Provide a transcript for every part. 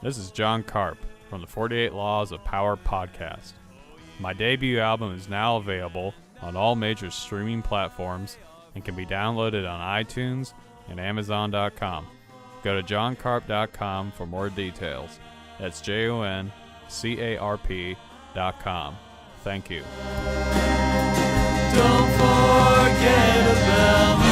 This is John Karp from the 48 Laws of Power podcast. My debut album is now available on all major streaming platforms and can be downloaded on iTunes and Amazon.com. Go to johncarp.com for more details. That's JONCARP.com. Thank you. Don't forget about me.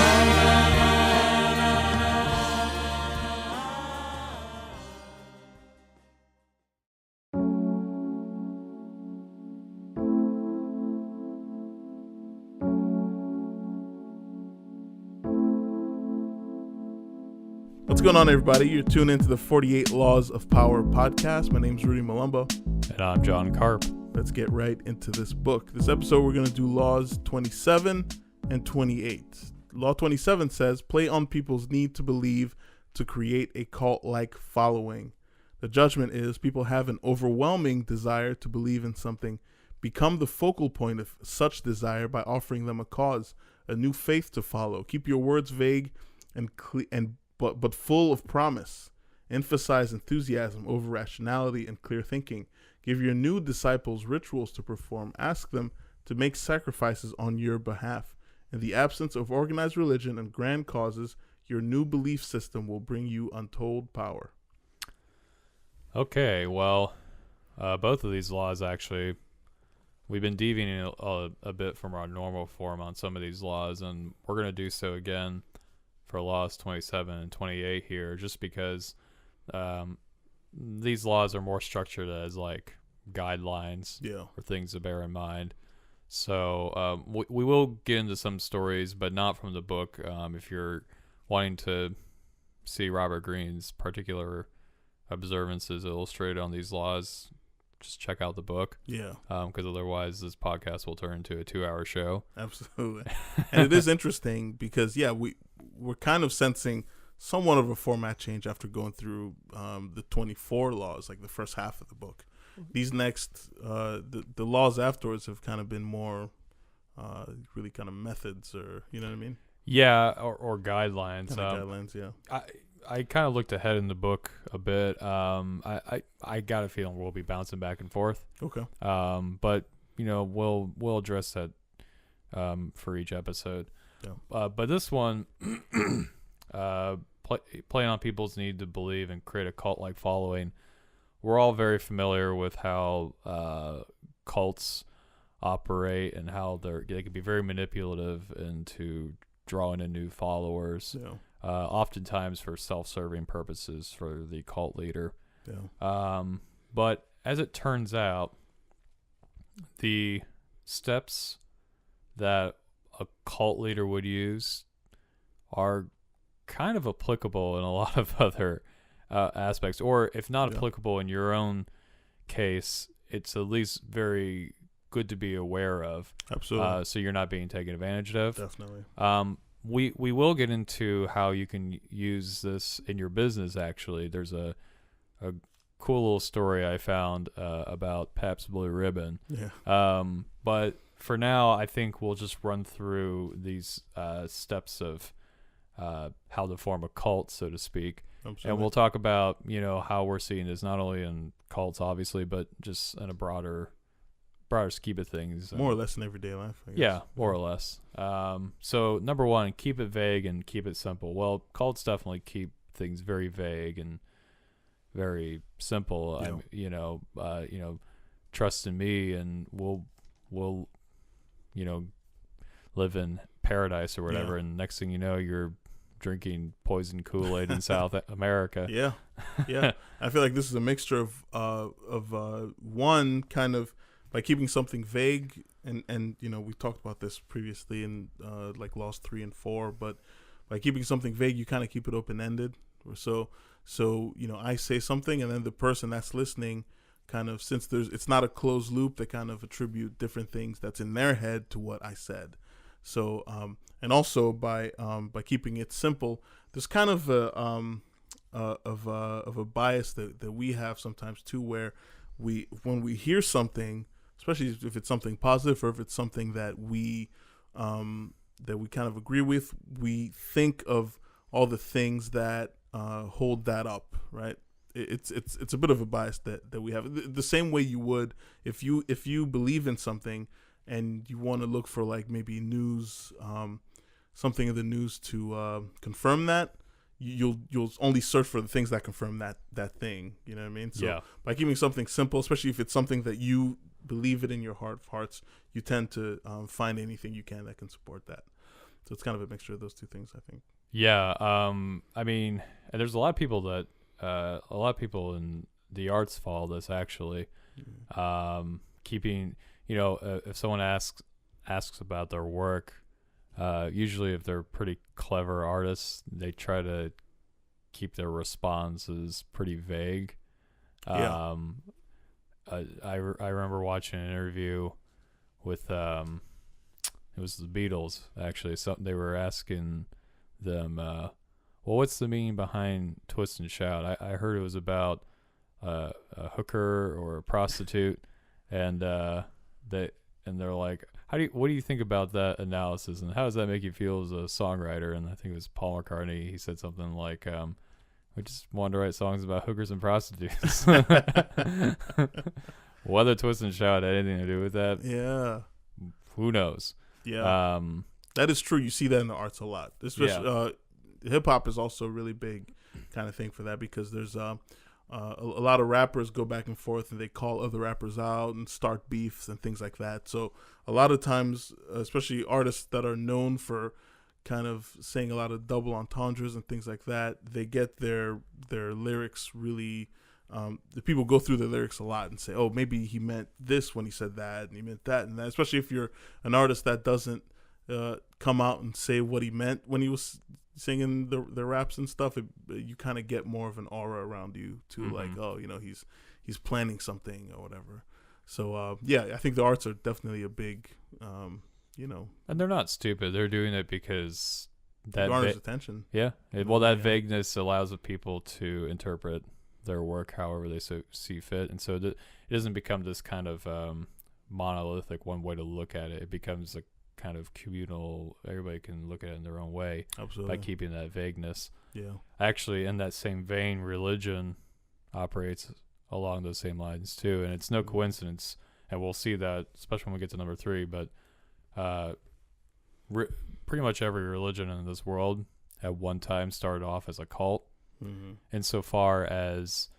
What's going on, everybody? You're tuned into the 48 Laws of Power podcast. My name's Rudy Malumbo. And I'm John Karp. Let's get right into this book. This episode, we're going to do Laws 27 and 28. Law 27 says, play on people's need to believe to create a cult-like following. The judgment is people have an overwhelming desire to believe in something. Become the focal point of such desire by offering them a cause, a new faith to follow. Keep your words vague but full of promise. Emphasize enthusiasm over rationality and clear thinking. Give your new disciples rituals to perform. Ask them to make sacrifices on your behalf. In the absence of organized religion and grand causes, your new belief system will bring you untold power. Okay, well, both of these laws actually, we've been deviating a bit from our normal form on some of these laws, and we're going to do so again for laws 27 and 28 here, just because these laws are more structured as like guidelines or things to bear in mind. So we will get into some stories, but not from the book. If you're wanting to see Robert Greene's particular observances illustrated on these laws, just check out the book. Yeah. Because otherwise this podcast will turn into a 2-hour show. Absolutely. And it is interesting because, we're kind of sensing somewhat of a format change after going through the 24 laws, like the first half of the book. These next, the laws afterwards have kind of been more really kind of methods, or, you know what I mean? Yeah, or guidelines. Guidelines, yeah. I kind of looked ahead in the book a bit. I got a feeling we'll be bouncing back and forth. Okay. But we'll address that for each episode. Yeah. But this one, playing on people's need to believe and create a cult-like following. We're all very familiar with how cults operate and how they can be very manipulative into drawing in new followers. Yeah. Oftentimes for self-serving purposes for the cult leader. Yeah. But as it turns out, the steps that a cult leader would use are kind of applicable in a lot of other aspects, or if not applicable in your own case, it's at least very good to be aware of. Absolutely. So you're not being taken advantage of. Definitely. We will get into how you can use this in your business. Actually, there's a cool little story I found about Pabst Blue Ribbon. Yeah. But for now, I think we'll just run through these steps of how to form a cult, so to speak. Absolutely. And we'll talk about how we're seeing this not only in cults, obviously, but just in a broader scheme of things. More or less in everyday life, I guess. Yeah, more or less. So number one, keep it vague and keep it simple. Well, cults definitely keep things very vague and very simple. Yeah. Trust in me, and we'll live in paradise or whatever. Yeah. And next thing you know, you're drinking poison Kool-Aid in South America. Yeah. I feel like this is a mixture of one kind of, by keeping something vague, and we talked about this previously in like laws 3 and 4, but by keeping something vague, you kind of keep it open-ended. So I say something, and then the person that's listening kind of, since it's not a closed loop, they kind of attribute different things that's in their head to what I said. So and also by keeping it simple, there's kind of a bias that we have sometimes too, where when we hear something, especially if it's something positive or if it's something that we kind of agree with, we think of all the things that hold that up, right? it's a bit of a bias that we have. The same way you would if you believe in something and you want to look for like maybe news, something in the news to confirm that. You'll only search for the things that confirm that thing. You know what I mean? So by keeping something simple, especially if it's something that you believe it in your heart of hearts, you tend to find anything you can that can support that. So it's kind of a mixture of those two things, I think. Yeah. I mean, and there's a lot of people that in the arts follow this actually. Keeping, if someone asks about their work. Usually if they're pretty clever artists, they try to keep their responses pretty vague. I remember watching an interview with it was the Beatles actually. So they were asking them, well, what's the meaning behind Twist and Shout? I heard it was about a hooker or a prostitute, and they're like, what do you think about that analysis, and how does that make you feel as a songwriter? And I think it was Paul McCartney. He said something like, we just wanted to write songs about hookers and prostitutes. Whether Twist and Shout had anything to do with that, who knows? That is true. You see that in the arts a lot. Especially hip hop is also a really big kind of thing for that, because there's a lot of rappers go back and forth and they call other rappers out and start beefs and things like that. So a lot of times, especially artists that are known for kind of saying a lot of double entendres and things like that, they get their lyrics really, the people go through the lyrics a lot and say, oh, maybe he meant this when he said that, and he meant that and that. Especially if you're an artist that doesn't come out and say what he meant when he was singing the raps and stuff, you kind of get more of an aura around you to like, oh, he's planning something or whatever. So I think the arts are definitely a big, and they're not stupid. They're doing it because that garners attention. Yeah. That vagueness allows the people to interpret their work however they see fit, and so it doesn't become this kind of monolithic one way to look at it. It becomes a kind of communal, everybody can look at it in their own way. Absolutely. By keeping that vagueness. Yeah. Actually, in that same vein, religion operates along those same lines too, and it's no coincidence, and we'll see that especially when we get to number 3, but pretty much every religion in this world at one time started off as a cult, insofar as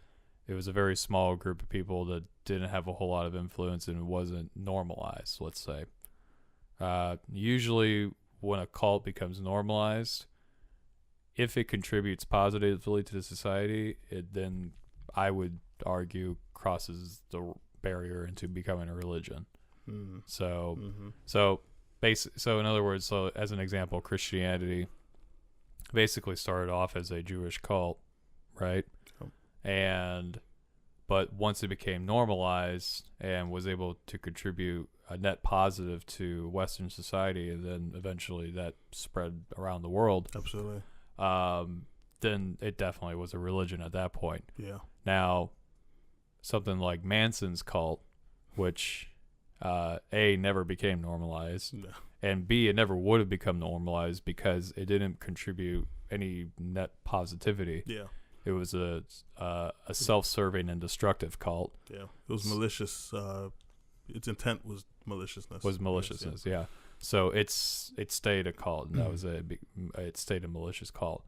it was a very small group of people that didn't have a whole lot of influence and wasn't normalized, let's say. Usually when a cult becomes normalized, if it contributes positively to the society, it then, I would argue, crosses the barrier into becoming a religion. So in other words, so as an example, Christianity basically started off as a Jewish cult, right? But once it became normalized and was able to contribute a net positive to Western society, and then eventually that spread around the world. Absolutely. Then it definitely was a religion at that point. Yeah. Now, something like Manson's cult, which A, never became normalized, and B, it never would have become normalized because it didn't contribute any net positivity. Yeah. It was a self-serving and destructive cult. Yeah. It was malicious. Its intent was maliciousness. Yeah. So it stayed a cult, and that was it stayed a malicious cult.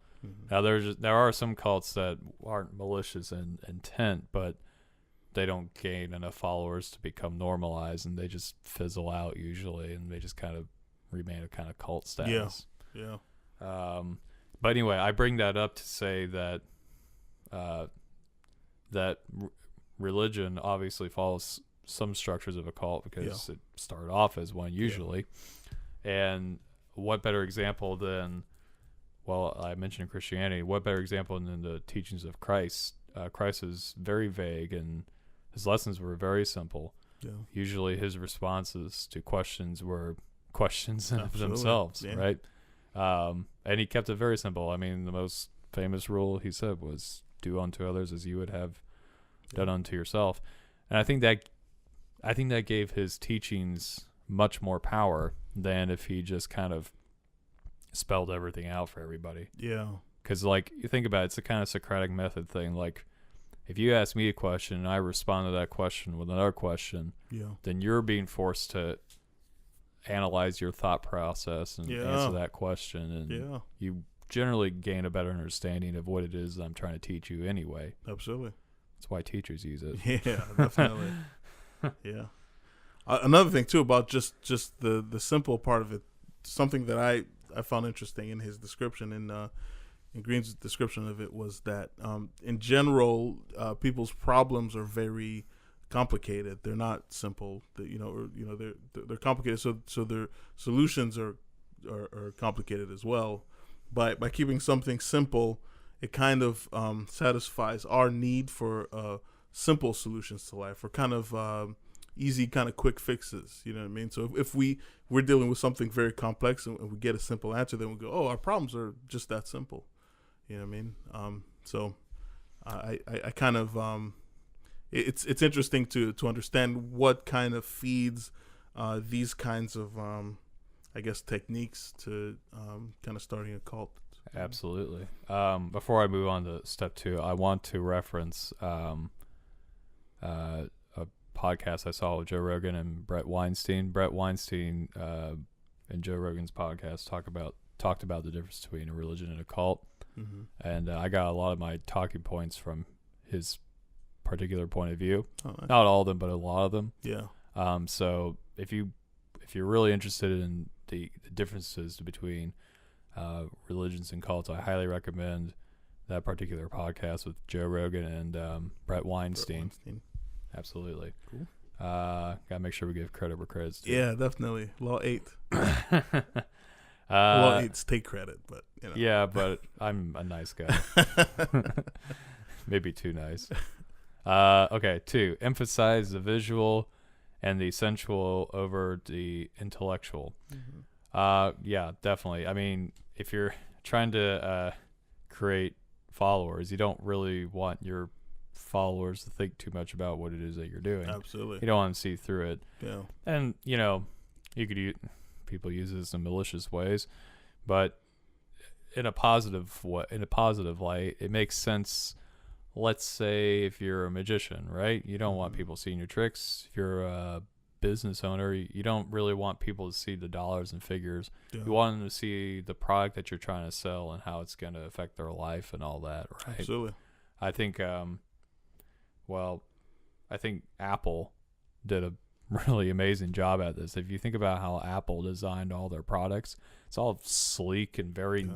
Now there are some cults that aren't malicious in intent, but they don't gain enough followers to become normalized, and they just fizzle out usually, and they just kind of remain a kind of cult status. Yeah. But anyway, I bring that up to say that religion obviously follows some structures of a cult because it started off as one usually. And what better example than, well, I mentioned Christianity, what better example than the teachings of Christ? Christ is very vague, and his lessons were very simple. Yeah. Usually his responses to questions were questions of themselves, right? And he kept it very simple. I mean, the most famous rule he said was, do unto others as you would have done unto yourself. And I think that gave his teachings much more power than if he just kind of spelled everything out for everybody. Yeah. Because, like, you think about it, it's a kind of Socratic method thing. Like, if you ask me a question and I respond to that question with another question, then you're being forced to analyze your thought process and answer that question, and you generally gain a better understanding of what it is I'm trying to teach you anyway. Absolutely. That's why teachers use it. Yeah, definitely. Yeah. Another thing too about just the simple part of it, something that I found interesting in his description, in Green's description of it, was that in general, people's problems are very complicated. They're not simple. They're complicated. So their solutions are complicated as well. By keeping something simple, it kind of satisfies our need for simple solutions to life, or kind of easy, kind of quick fixes. You know what I mean? So if we're dealing with something very complex and we get a simple answer, then we go, oh, our problems are just that simple. You know what I mean? So I kind of it's interesting to understand what kind of feeds these kinds of I guess techniques to kind of starting a cult. Absolutely. Before I move on to step 2, I want to reference a podcast I saw with Joe Rogan and Bret Weinstein. Bret Weinstein and Joe Rogan's podcast talked about the difference between a religion and a cult. Mm-hmm. And I got a lot of my talking points from his particular point of view. Oh, nice. Not all of them, but a lot of them. Yeah. So if you're really interested in the differences between religions and cults, I highly recommend that particular podcast with Joe Rogan and Bret Weinstein. Absolutely. Cool. Gotta make sure we give credit where credit's due. Yeah, definitely. Law 8. Law 8's take credit, but you know. Yeah, but I'm a nice guy. Maybe too nice. Okay, 2. Emphasize the visual and the sensual over the intellectual. Mm-hmm. Yeah, definitely. I mean, if you're trying to create followers, you don't really want your followers to think too much about what it is that you're doing. Absolutely. You don't want to see through it. Yeah. And, you could use, people use this in malicious ways, but in a positive way, in a positive light, it makes sense. Let's say if you're a magician, right? You don't want people seeing your tricks. If you're a business owner, you don't really want people to see the dollars and figures. Yeah. You want them to see the product that you're trying to sell and how it's going to affect their life and all that, right? Absolutely. I think, I think Apple did a really amazing job at this. If you think about how Apple designed all their products, it's all sleek and very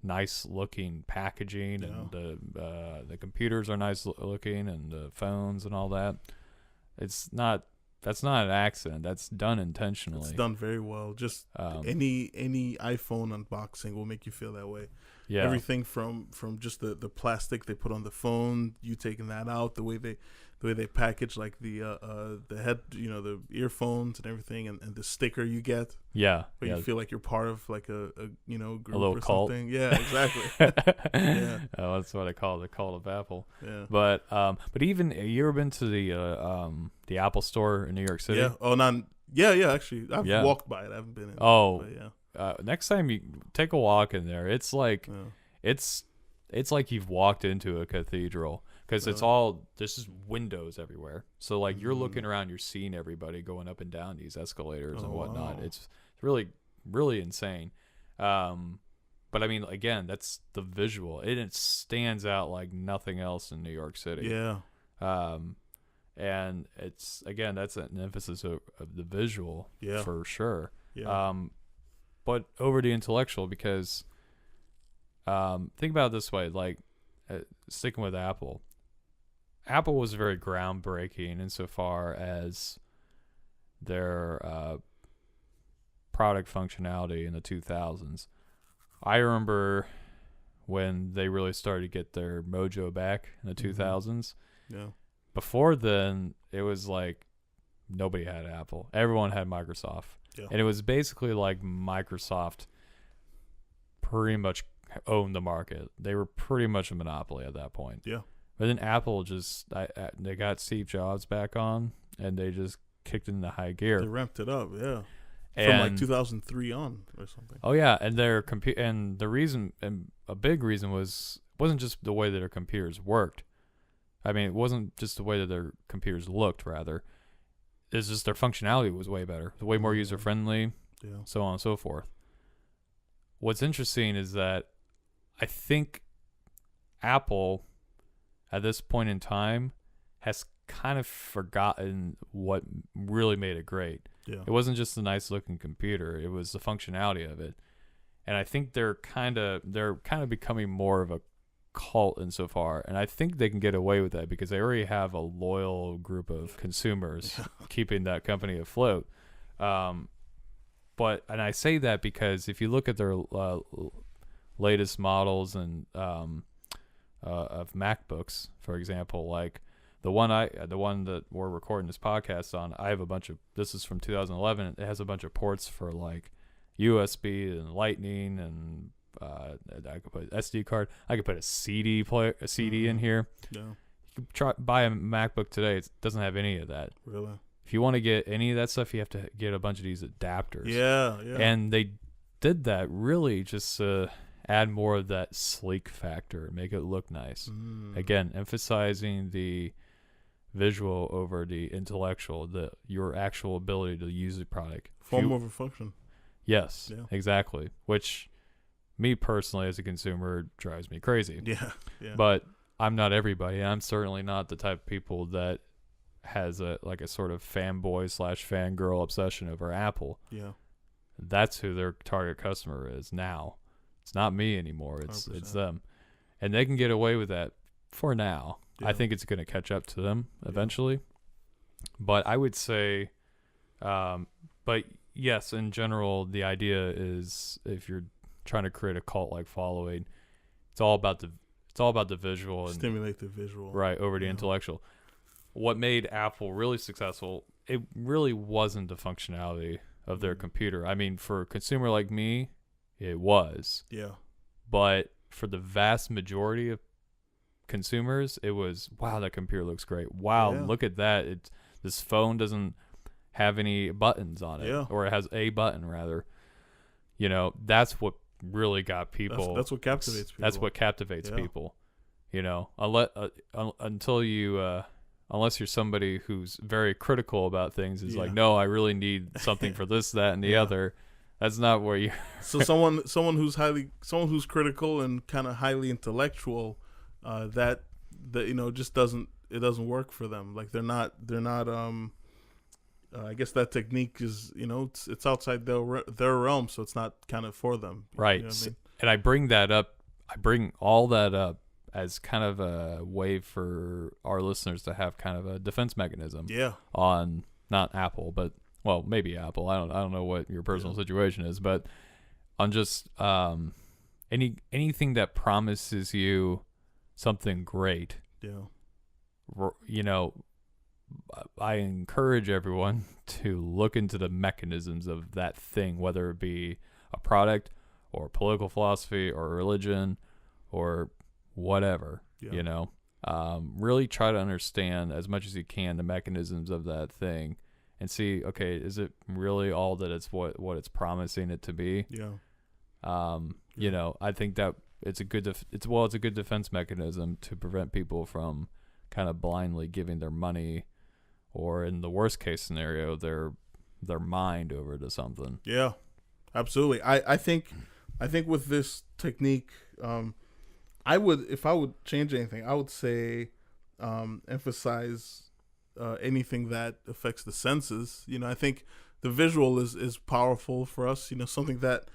nice looking packaging, and the computers are nice looking, and the phones and all that. That's not an accident. That's done intentionally. It's done very well. Just any iPhone unboxing will make you feel that way. Yeah. Everything from just the plastic they put on the phone, you taking that out, the way they package like the head, the earphones and everything, and the sticker you get. Yeah. Where you feel like you're part of like a group a little or cult. Something. Yeah, exactly. Yeah. Oh, that's what I call the cult of Apple. Yeah. But even, you ever been to the Apple store in New York City? Yeah. Oh, yeah. Actually, I've walked by it. I haven't been in. Oh. But yeah. Next time you take a walk in there, it's like it's like you've walked into a cathedral, because it's all, there's just windows everywhere. So like you're looking around, you're seeing everybody going up and down these escalators and whatnot. Wow. It's really, really insane. But I mean, again, that's the visual. It stands out like nothing else in New York City. Yeah. And it's, again, that's an emphasis of the visual for sure. Yeah. But over the intellectual, because think about it this way, like sticking with Apple was very groundbreaking insofar as their product functionality in the 2000s. I remember when they really started to get their mojo back in the 2000s. Yeah. Before then, it was like nobody had Apple. Everyone had Microsoft. Yeah. And it was basically like Microsoft pretty much owned the market. They were pretty much a monopoly at that point. Yeah. But then Apple they got Steve Jobs back on, and they just kicked into high gear. They ramped it up, yeah. From like 2003 on or something. Oh yeah, and and the reason, and a big reason wasn't just the way that their computers worked. I mean, it wasn't just the way that their computers looked, rather. It's just their functionality was way better, way more user-friendly, so on and so forth. What's interesting is that I think Apple, at this point in time, has kind of forgotten what really made it great. Yeah. It wasn't just a nice-looking computer; it was the functionality of it. And I think they're kind of becoming more of a cult insofar, and I think they can get away with that because they already have a loyal group of consumers keeping that company afloat. But I say that because if you look at their latest models and of MacBooks, for example, like the one that we're recording this podcast on, I have a bunch of. This is from 2011. It has a bunch of ports for like USB and Lightning, and I could put SD card. I could put a CD in here. Yeah. You could buy a MacBook today. It doesn't have any of that. Really? If you want to get any of that stuff, you have to get a bunch of these adapters. Yeah. And they did that really just to add more of that sleek factor, make it look nice. Again, emphasizing the visual over the intellectual, your actual ability to use the product. Form over function. Yes, exactly. Which, me personally, as a consumer, drives me crazy. Yeah. But I'm not everybody. I'm certainly not the type of people that has a sort of fanboy / fangirl obsession over Apple. Yeah. That's who their target customer is now. It's not me anymore. It's them. And they can get away with that for now. Yeah. I think it's going to catch up to them eventually. But I would say, but yes, in general, the idea is if you're trying to create a cult-like following, it's all about the visual and stimulate the visual, right, over the intellectual. What made Apple really successful, it really wasn't the functionality of their computer. I mean, for a consumer like me, it was. Yeah. But for the vast majority of consumers, it was, wow, that computer looks great. Wow, look at that. This phone doesn't have any buttons on it, or it has a button rather. You know, that's what really got people. That's what captivates people. That's what captivates people. You know, unless you're somebody who's very critical about things, is like, no, I really need something for this, that, and the other. That's not where you. So someone who's critical and kind of highly intellectual, that just doesn't work for them. Like they're not. I guess that technique is, it's outside their realm, so it's not kind of for them. Right. You know what I mean? And I bring that up. I bring all that up as kind of a way for our listeners to have kind of a defense mechanism. Yeah. On not Apple, but well, maybe Apple. I don't know what your personal situation is, but on just anything that promises you something great. Yeah. I encourage everyone to look into the mechanisms of that thing, whether it be a product or political philosophy or religion or whatever, really try to understand as much as you can the mechanisms of that thing and see, okay, is it really all that it's what it's promising it to be? I think that it's a good defense mechanism to prevent people from kind of blindly giving their money, or in the worst case scenario, their mind over to something. Yeah, absolutely. I think with this technique, if I would change anything, I would say emphasize anything that affects the senses. I think the visual is powerful for us. Something that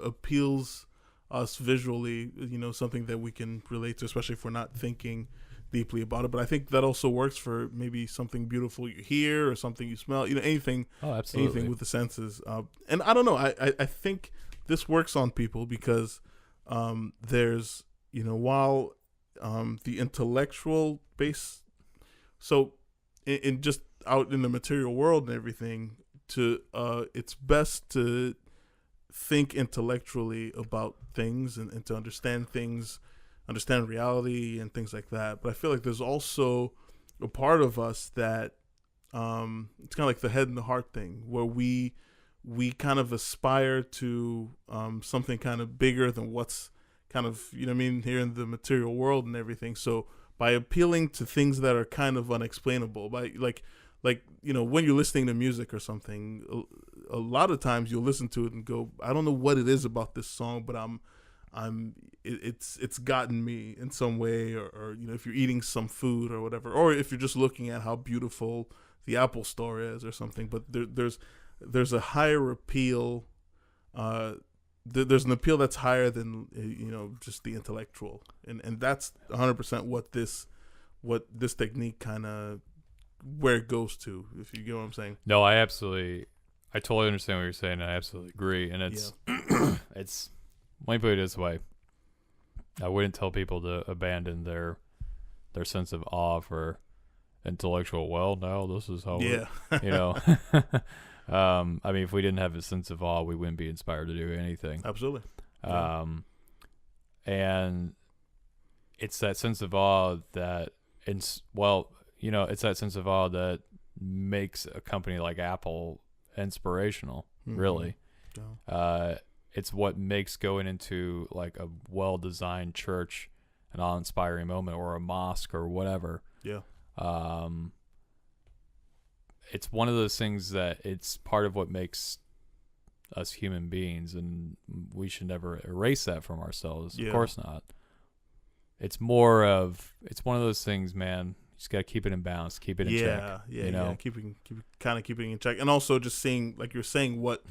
appeals us visually. Something that we can relate to, especially if we're not thinking deeply about it. But I think that also works for maybe something beautiful you hear or something you smell. Anything. Oh, absolutely. Anything with the senses. And I don't know. I think this works on people because there's while the intellectual base. So in just out in the material world and everything, it's best to think intellectually about things and to understand things, understand reality and things like that. But I feel like there's also a part of us that it's kind of like the head and the heart thing, where we kind of aspire to something kind of bigger than what's kind of, you know what I mean, here in the material world and everything. So by appealing to things that are kind of unexplainable, by like you know, when you're listening to music or something, a lot of times you'll listen to it and go, I don't know what it is about this song, but it's gotten me in some way, or you know, if you're eating some food or whatever, or if you're just looking at how beautiful the Apple Store is or something. But there's a higher appeal. There's an appeal that's higher than, you know, just the intellectual, and that's 100% what this technique kind of where it goes to, if you get what I'm saying. No, I totally understand what you're saying, and I absolutely agree. And it's it's, let me put it this way: I wouldn't tell people to abandon their sense of awe for intellectual. Well, no, this is how you know. I mean, if we didn't have a sense of awe, we wouldn't be inspired to do anything. Absolutely. And it's that sense of awe that, it's that sense of awe that makes a company like Apple inspirational, really. Yeah. It's what makes going into like a well-designed church an awe-inspiring moment, or a mosque or whatever. Yeah. It's one of those things that it's part of what makes us human beings, and we should never erase that from ourselves. Yeah. Of course not. It's one of those things, man. You just got to keep it in balance, keep it in check. Yeah, you know? keeping it in check, and also just seeing, like you're saying, what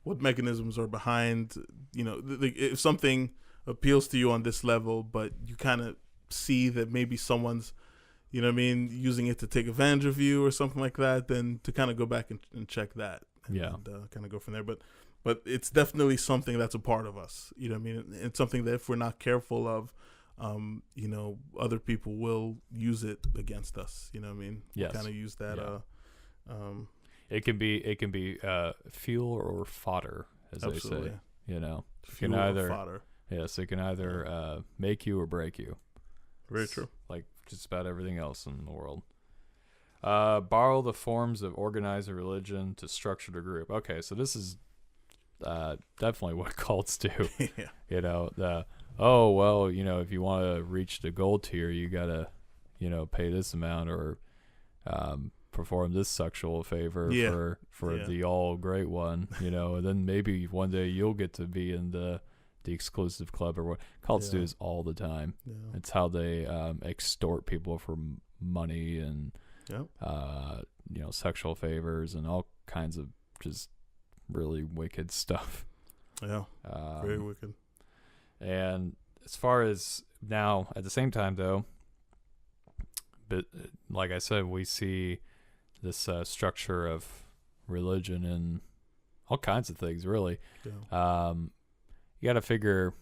mechanisms are behind. You know, if something appeals to you on this level, but you kind of see that maybe someone's, you know what I mean, using it to take advantage of you or something like that, then to kind of go back and check that. And, kind of go from there. But it's definitely something that's a part of us. You know what I mean? It's something that if we're not careful of, you know, other people will use it against us. You know what I mean? Yes. Kind of use that. Yeah. It can be fuel or fodder, as absolutely. they say. You know, fuel it can either, or fodder. Yes, it can either make you or break you. Very true. Like just about everything else in the world. Borrow the forms of organized religion to structure the group. Okay, so this is definitely what cults do. Yeah. You know, you know, if you want to reach the gold tier, you gotta, you know, pay this amount, or perform this sexual favor for the all great one, you know, and then maybe one day you'll get to be in the exclusive club, or what cults do is all the time. Yeah. It's how they extort people for money and you know, sexual favors and all kinds of just really wicked stuff. Yeah, very wicked. And as far as now, at the same time though, but like I said, we see this structure of religion and all kinds of things, really. Yeah. You got to figure,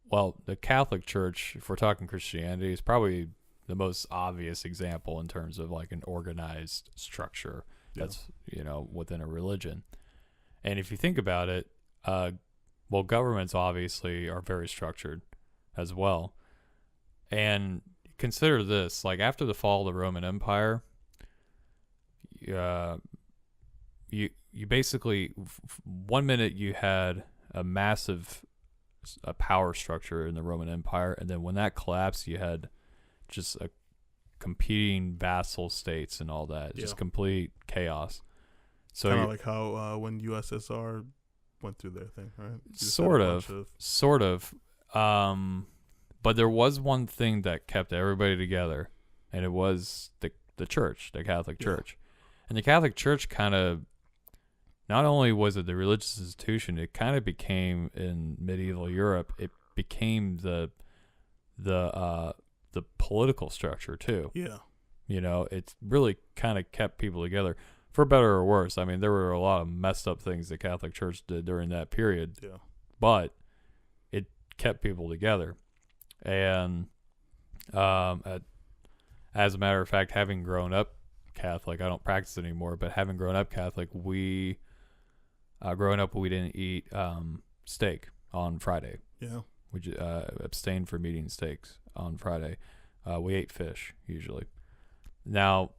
well, the Catholic Church, if we're talking Christianity, is probably the most obvious example in terms of like an organized structure that's, you know, within a religion. And if you think about it, well, governments obviously are very structured as well. And consider this, like after the fall of the Roman Empire, you basically, 1 minute you had a massive power structure in the Roman Empire, and then when that collapsed, you had just a competing vassal states and all that, just complete chaos. So kind of like how when USSR went through their thing, right? Sort of. But there was one thing that kept everybody together, and it was the church, the Catholic Church. And the Catholic Church kind of, not only was it the religious institution, it kind of became, in medieval Europe, it became the political structure too. Yeah. You know, it really kind of kept people together, for better or worse. I mean, there were a lot of messed up things the Catholic Church did during that period. Yeah. But it kept people together. And as a matter of fact, having grown up Catholic, I don't practice it anymore, but having grown up Catholic, growing up, we didn't eat steak on Friday. Yeah. We abstained from eating steaks on Friday. We ate fish usually. Now,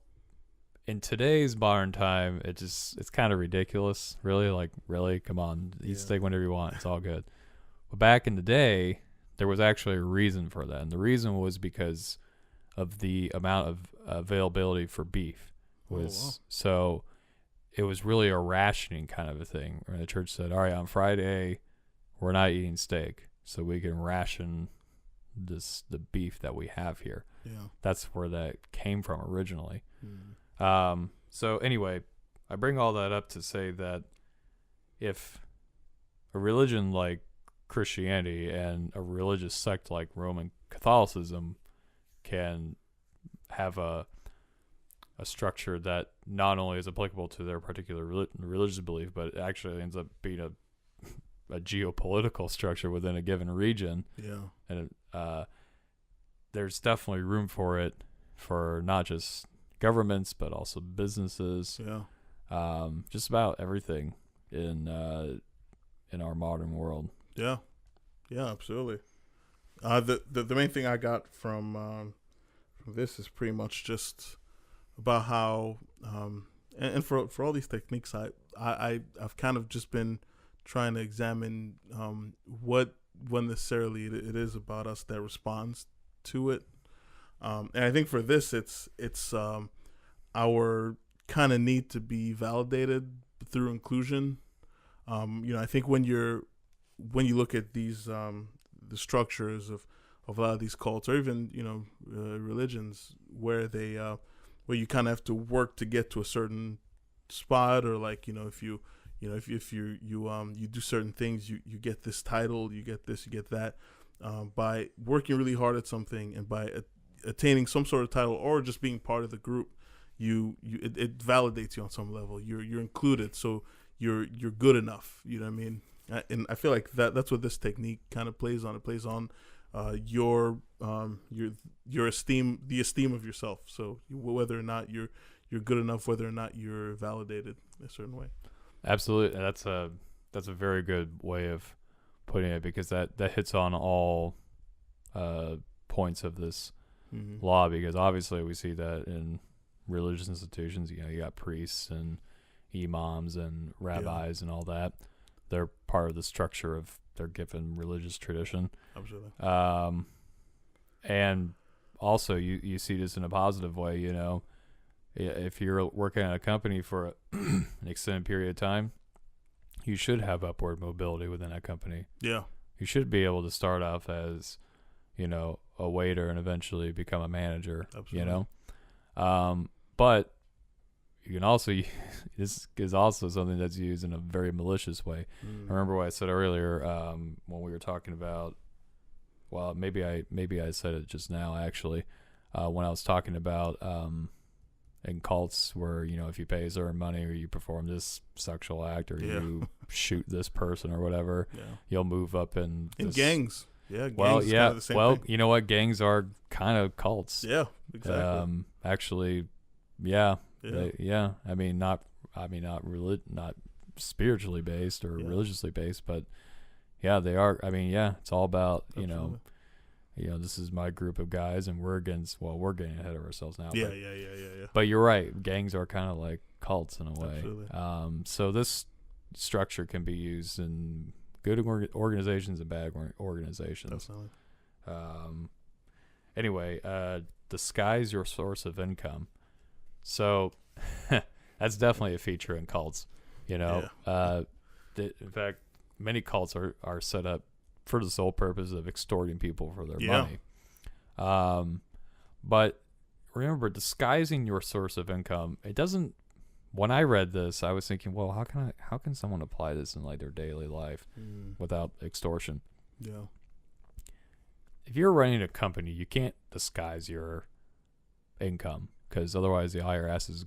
in today's modern time, it's kind of ridiculous. Really, come on, eat steak whenever you want. It's all good. But back in the day, there was actually a reason for that. And the reason was because of the amount of availability for beef. So it was really a rationing kind of a thing. Where the church said, all right, on Friday, we're not eating steak, so we can ration the beef that we have here. Yeah. That's where that came from originally. So anyway, I bring all that up to say that if a religion like Christianity and a religious sect like Roman Catholicism can have a structure that not only is applicable to their particular religious belief, but it actually ends up being a geopolitical structure within a given region. Yeah. And there's definitely room for it for not just governments, but also businesses. Yeah. Just about everything in our modern world. Yeah. Yeah, absolutely. The main thing I got from this is pretty much just about how and for all these techniques I've kind of just been trying to examine what necessarily it is about us that responds to it, and I think for this it's our kind of need to be validated through inclusion. I think when you look at these the structures of a lot of these cults, or even religions, where they where you kind of have to work to get to a certain spot, or like if you do certain things, you get this title, you get this, you get that, by working really hard at something and by attaining some sort of title or just being part of the group, it validates you on some level. You're included, so you're good enough. You know what I mean? And I feel like that's what this technique kind of plays on. It plays on your esteem, the esteem of yourself. So whether or not you're good enough, whether or not you're validated a certain way. Absolutely, that's a very good way of putting it, because that hits on all points of this law. Because obviously we see that in religious institutions. You got priests and imams and rabbis and all that. They're part of the structure of their given religious tradition. Absolutely. And also you see this in a positive way. If you're working at a company for an extended period of time, you should have upward mobility within that company. Yeah. You should be able to start off as, a waiter and eventually become a manager. Absolutely. But you can also, this is also something that's used in a very malicious way. Remember what I said earlier, when we were talking about, well, maybe I said it just now, actually, when I was talking about, in cults where, if you pay a certain money or you perform this sexual act or you shoot this person or whatever, you'll move up in gangs. Yeah. Well, gangs yeah. Kind of the same Well, thing. you know what? Gangs are kind of cults. Yeah, exactly. Actually, yeah. Yeah. I mean, not spiritually based or religiously based, but yeah, they are. I mean, yeah, it's all about, this is my group of guys and we're getting ahead of ourselves now. Yeah. But you're right. Gangs are kind of like cults in a way. Absolutely. So this structure can be used in good organizations and bad organizations. Definitely. Anyway, disguise your source of income. So that's definitely a feature in cults. In fact, many cults are set up for the sole purpose of extorting people for their money. But remember, disguising your source of income, it doesn't. When I read this, I was thinking, well, how can someone apply this in like their daily life without extortion? Yeah. If you're running a company, you can't disguise your income, because otherwise the IRS is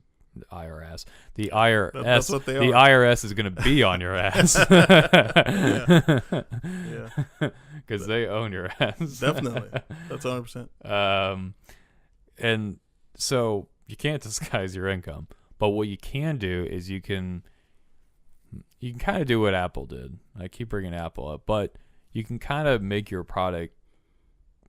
That's what they are. The IRS is going to be on your ass. Because they own your ass. Definitely. That's 100%. And so you can't disguise your income. But what you can do is you can kind of do what Apple did. I keep bringing Apple up, but you can kind of make your product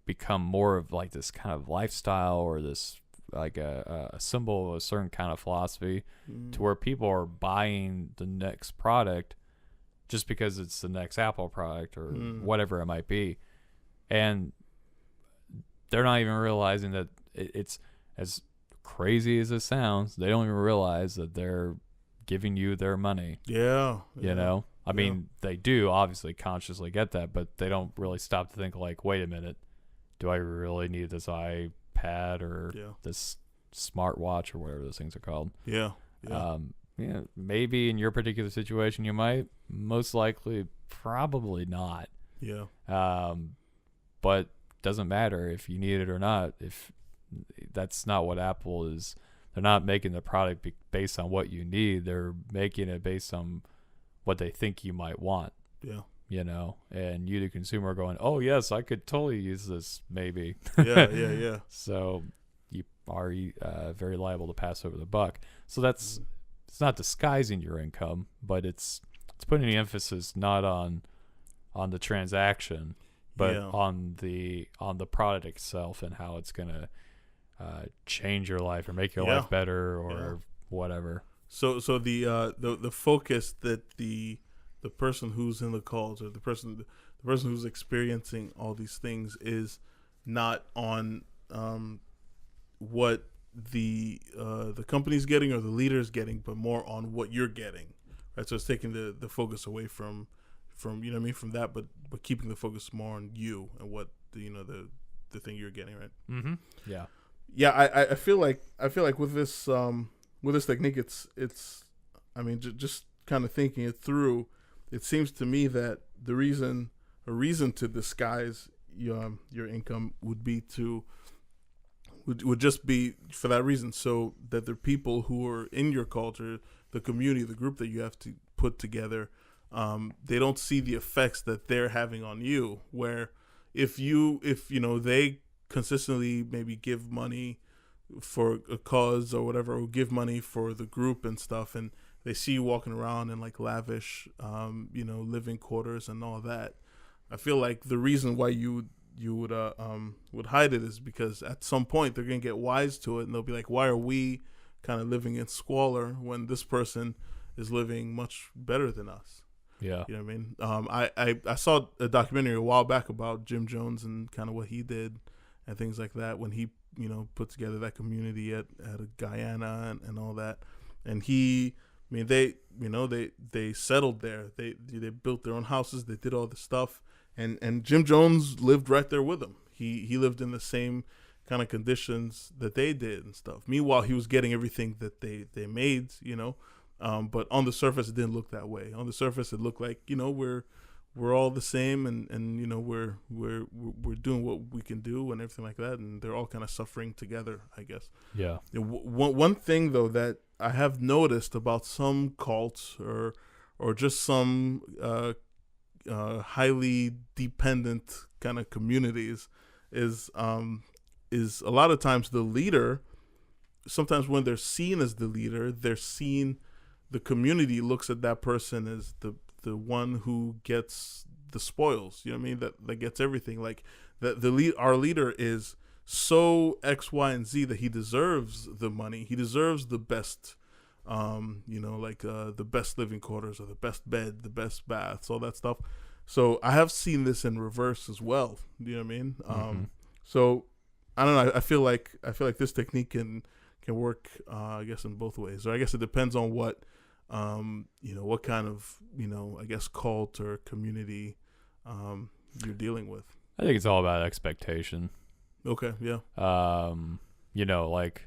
become more of like this kind of lifestyle, or this like a symbol of a certain kind of philosophy, to where people are buying the next product just because it's the next Apple product or whatever it might be. and they're not even realizing that it's as crazy as it sounds. They don't even realize that they're giving you their money. Yeah. You know, I mean, they do obviously consciously get that, but they don't really stop to think like, wait a minute, do I really need this iPad or this smartwatch or whatever those things are called? Yeah. Maybe in your particular situation you might. Most likely, probably not. Yeah. But doesn't matter if you need it or not. If that's not what Apple is. They're not making the product based on what you need. They're making it based on what they think you might want. Yeah. You know, and you, the consumer, are going, oh, yes, I could totally use this, maybe. Yeah. So you are very liable to pass over the buck. So that's it's not disguising your income, but it's putting the emphasis not on the transaction, but on the product itself and how it's gonna change your life or make your life better or whatever. So the focus that the person who's in the calls or the person who's experiencing all these things is not on what the company's getting or the leader's getting, but more on what you're getting, right? So it's taking the focus away from you know what I mean, from that, but keeping the focus more on you and what the thing you're getting, right? Mm-hmm. Yeah. I feel like with this technique, it's I mean, just kind of thinking it through, it seems to me that a reason to disguise your income would just be for that reason, so that the people who are in your culture, the community, the group that you have to put together, they don't see the effects that they're having on you. Where if they consistently maybe give money for a cause or whatever, or give money for the group and stuff, and they see you walking around in like lavish, living quarters and all that, I feel like the reason why you would hide it is because at some point they're gonna get wise to it, and they'll be like, why are we kind of living in squalor when this person is living much better than us? Yeah. You know what I mean? I saw a documentary a while back about Jim Jones and kind of what he did and things like that when he, put together that community at Guyana and all that. And they settled there. They built their own houses. They did all the stuff. And Jim Jones lived right there with them. He lived in the same kind of conditions that they did and stuff. Meanwhile, he was getting everything that they made, but on the surface, it didn't look that way. On the surface, it looked like, we're all the same, and we're doing what we can do and everything like that, and they're all kind of suffering together, I guess. Yeah. One thing though that I have noticed about some cults or just some highly dependent kind of communities is a lot of times the leader. Sometimes when they're seen as the leader, the community looks at that person as the one who gets the spoils. You know what I mean? That gets everything. Like our leader is so X, Y, and Z that he deserves the money. He deserves the best, the best living quarters or the best bed, the best baths, all that stuff. So I have seen this in reverse as well. You know what I mean? Mm-hmm. So I don't know. I feel like this technique can work, I guess, in both ways. Or I guess it depends on what kind of, I guess, cult or community you're dealing with. I think it's all about expectation. Okay, yeah. Like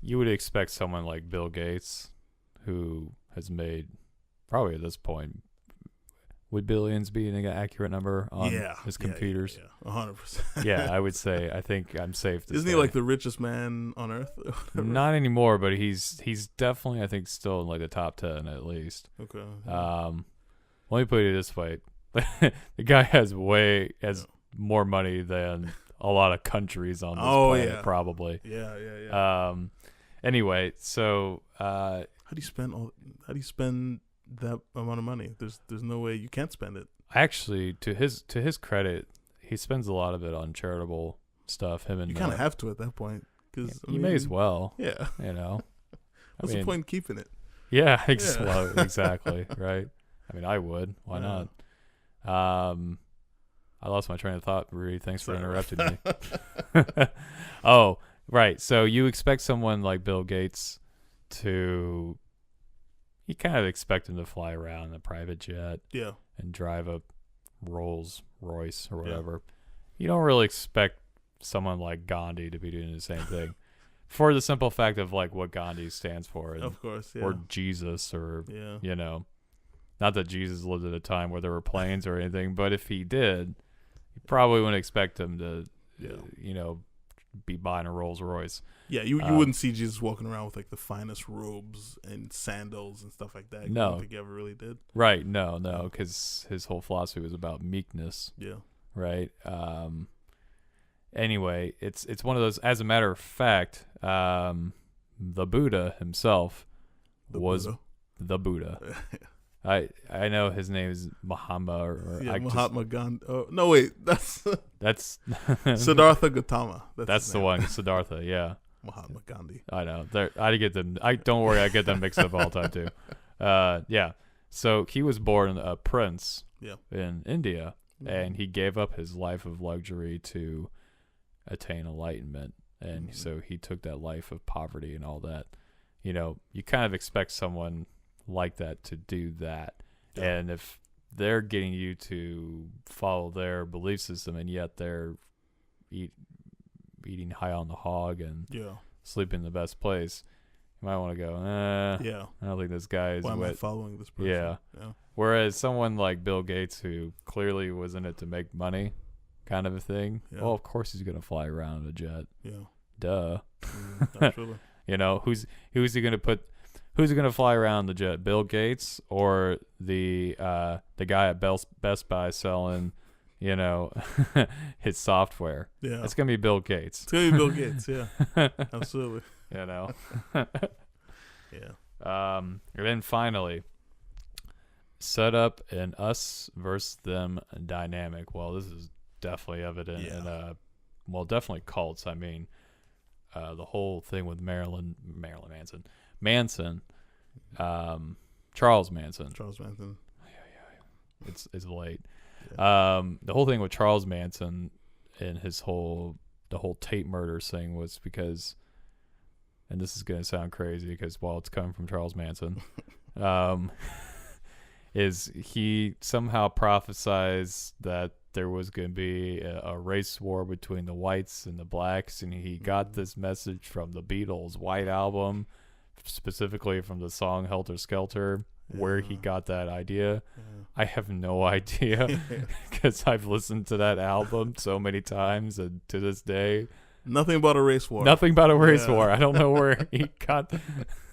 you would expect someone like Bill Gates, who has made, probably at this point, would billions be an accurate number on his computers? Yeah, 100%. Yeah, I would say. I think I'm safe to Isn't say. he like the richest man on earth? Not anymore, but he's definitely, I think, still in like the top 10 at least. Okay. Let me put it this way: the guy has more money than a lot of countries on this planet, probably. Yeah. Anyway, so how do you spend that amount of money? There's no way you can't spend it. Actually, to his credit, he spends a lot of it on charitable stuff. You kind of have to at that point, because you may as well. Yeah. What's the point in keeping it? Yeah, exactly. Right. I mean, I would. Why not? I lost my train of thought, Rudy. Thanks for Sorry. interrupting me. Oh, right. So you expect someone like Bill Gates to... You kind of expect him to fly around in a private jet Yeah. and drive a Rolls Royce or whatever. You don't really expect someone like Gandhi to be doing the same thing. For the simple fact of like what Gandhi stands for. And, Of course, yeah. or Jesus or, Yeah. you know... Not that Jesus lived at a time where there were planes or anything, but if he did, you probably wouldn't expect him to, you know, be buying a Rolls Royce. Yeah, you wouldn't see Jesus walking around with like the finest robes and sandals and stuff like that. No. I don't think he ever really did. Right, no, because his whole philosophy was about meekness. Yeah. Right. Anyway, it's one of those. As a matter of fact, the Buddha himself was the Buddha. I know his name is Muhammad or Mahatma Gandhi. Oh, no, wait, that's Siddhartha Gautama. That's the one, Siddhartha. Yeah, Mahatma Gandhi. I know. I get them. I don't worry. I get them mixed up all the time too. Yeah. So he was born a prince. In India, and he gave up his life of luxury to attain enlightenment, and so he took that life of poverty and all that. You know, you kind of expect someone like that to do that, and if they're getting you to follow their belief system and yet they're eating high on the hog and sleeping in the best place, you might want to go, I don't think this guy is why am I following this person? Yeah. Whereas someone like Bill Gates, who clearly was in it to make money, kind of a thing, well, of course he's gonna fly around in a jet. Duh. Absolutely. You know, who's he gonna put? Who's going to fly around the jet? Bill Gates or the guy at Best Buy selling, you know, his software? Yeah, it's going to be Bill Gates. It's going to be Bill Gates. Yeah, absolutely. You know. And then finally, set up an us versus them dynamic. Well, this is definitely evident in definitely cults. I mean, the whole thing with Manson, Charles Manson. It's late. The whole thing with Charles Manson and the whole Tate murder thing was because, and this is going to sound crazy because it's coming from Charles Manson, is he somehow prophesized that there was going to be a race war between the whites and the blacks, and he got this message from the Beatles' White Album, specifically from the song Helter Skelter, where he got that idea. I have no idea because I've listened to that album so many times, and to this day, nothing about a race war. Nothing about a race war. I don't know where he got.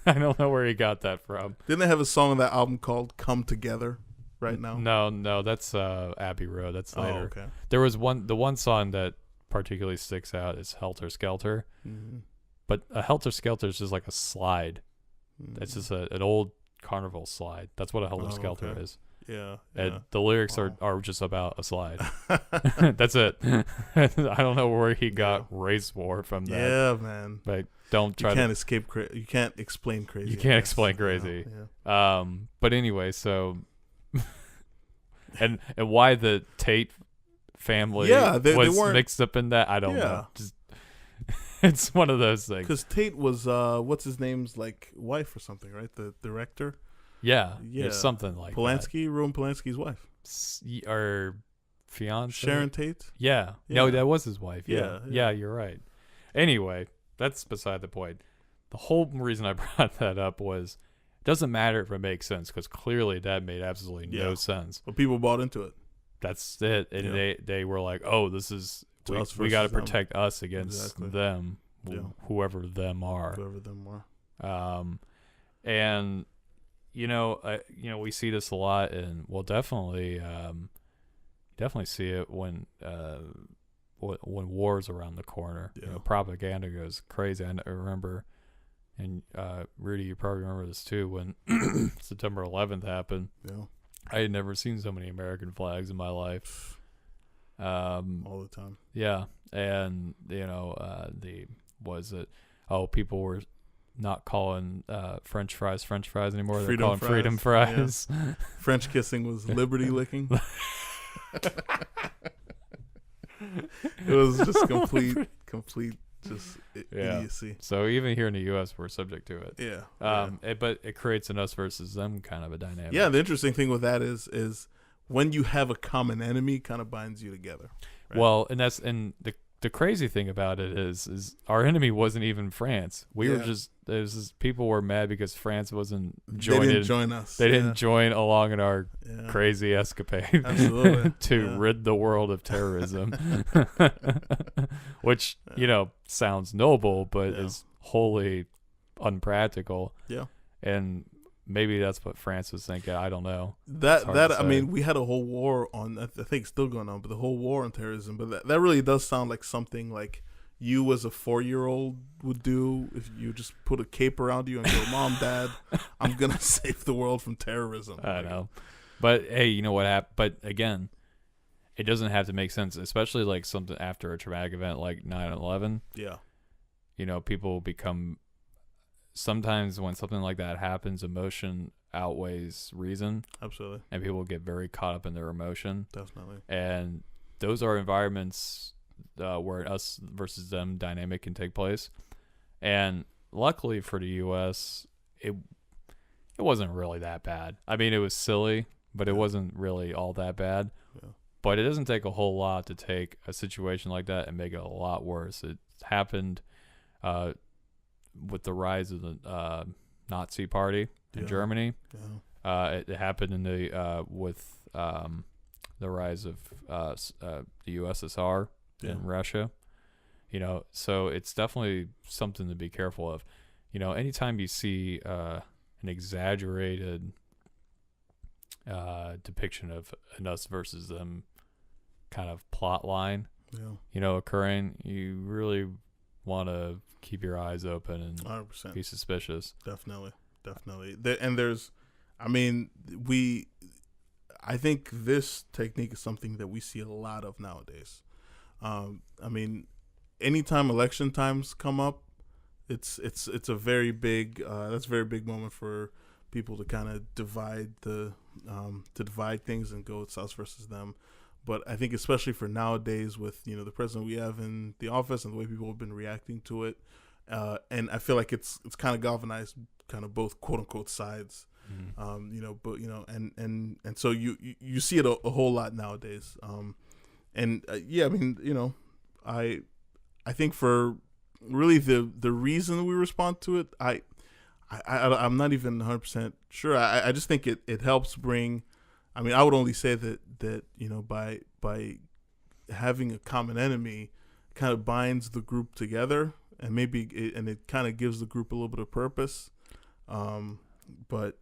I don't know where he got that from. Didn't they have a song on that album called "Come Together"? Right now? No, that's Abbey Road. That's later. Oh, okay. There was the one song that particularly sticks out is Helter Skelter. But a Helter Skelter is just like a slide. It's just an old carnival slide. That's what a Helter Skelter is. Yeah. And the lyrics are just about a slide. That's it. I don't know where he got race war from that. Yeah, man. But don't try you can't escape you can't explain crazy. You can't explain crazy. But anyway, so and why the Tate family was mixed up in that, I don't know. Just, it's one of those things. Because Tate was what's his name's like wife or something, right? The director. Yeah, something like Polanski, Roman Polanski's wife, or fiance, Sharon Tate. Yeah, no, that was his wife. Yeah, you're right. Anyway, that's beside the point. The whole reason I brought that up was, it doesn't matter if it makes sense, because clearly that made absolutely no sense. But people bought into it. That's it, and they were like, "Oh, this is we got to protect us against them, whoever them are." And we see this a lot, and we'll definitely see it when war's around the corner. Propaganda goes crazy. I remember, and Rudy, you probably remember this too, when September 11th happened. I had never seen so many American flags in my life. All the time. Yeah, and people were not calling French fries anymore. They're calling freedom fries. Yeah. French kissing was liberty licking. It was just complete Yeah. idiocy. So even here in the U.S., we're subject to it. Yeah. But it creates an us versus them kind of a dynamic. Yeah, the interesting thing with that is when you have a common enemy, it kind of binds you together. Right? Well, and the crazy thing about it is our enemy wasn't even France. We were just people were mad because France wasn't joining. They didn't join us. They didn't join along in our crazy escapade to rid the world of terrorism, which sounds noble, but is wholly unpractical. Yeah, and maybe that's what France was thinking. I don't know. I mean, we had a whole war on. I think it's still going on, but the whole war on terrorism. But that really does sound like something like you as a 4-year-old would do if you just put a cape around you and go, "Mom, Dad, I'm gonna save the world from terrorism." I know, but hey, you know what happened? But again, it doesn't have to make sense, especially like something after a traumatic event like 9/11. Yeah, people become. Sometimes when something like that happens, emotion outweighs reason. Absolutely. And people get very caught up in their emotion. Definitely. And those are environments where us versus them dynamic can take place. And luckily for the U.S., it wasn't really that bad. I mean, it was silly, but it wasn't really all that bad. Yeah. But it doesn't take a whole lot to take a situation like that and make it a lot worse. It happened with the rise of the Nazi Party in Germany. Yeah. It happened in the with the rise of the USSR in Russia. So it's definitely something to be careful of. Anytime you see an exaggerated depiction of an us versus them kind of plot line, occurring, you really want to keep your eyes open and 100%. Be suspicious. Definitely. And there's, I think this technique is something that we see a lot of nowadays. Anytime election times come up, it's a very big that's a very big moment for people to kind of divide things and go it's us versus them. But I think especially for nowadays with the president we have in the office and the way people have been reacting to it, and I feel like it's kind of galvanized kind of both quote unquote sides. And so you see it a whole lot nowadays. I think for really the reason we respond to it, I'm not even 100% sure. I just think it helps bring. I would only say that by having a common enemy, kind of binds the group together, and it kind of gives the group a little bit of purpose. But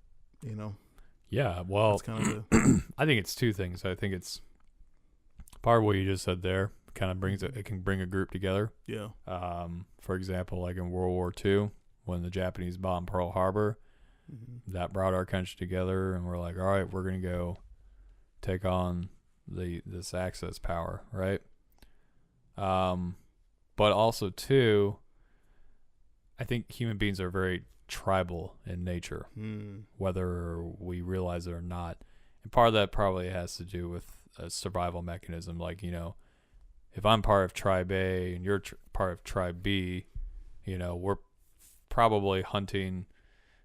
yeah. Well, that's kind of I think it's two things. I think it's part of what you just said there. Kind of it can bring a group together. Yeah. For example, like in World War II, when the Japanese bombed Pearl Harbor, that brought our country together, and we're like, all right, we're gonna go take on this Axis power, right? But also too, I think human beings are very tribal in nature, whether we realize it or not. And part of that probably has to do with a survival mechanism. Like, if I'm part of tribe A and you're part of tribe B, we're probably hunting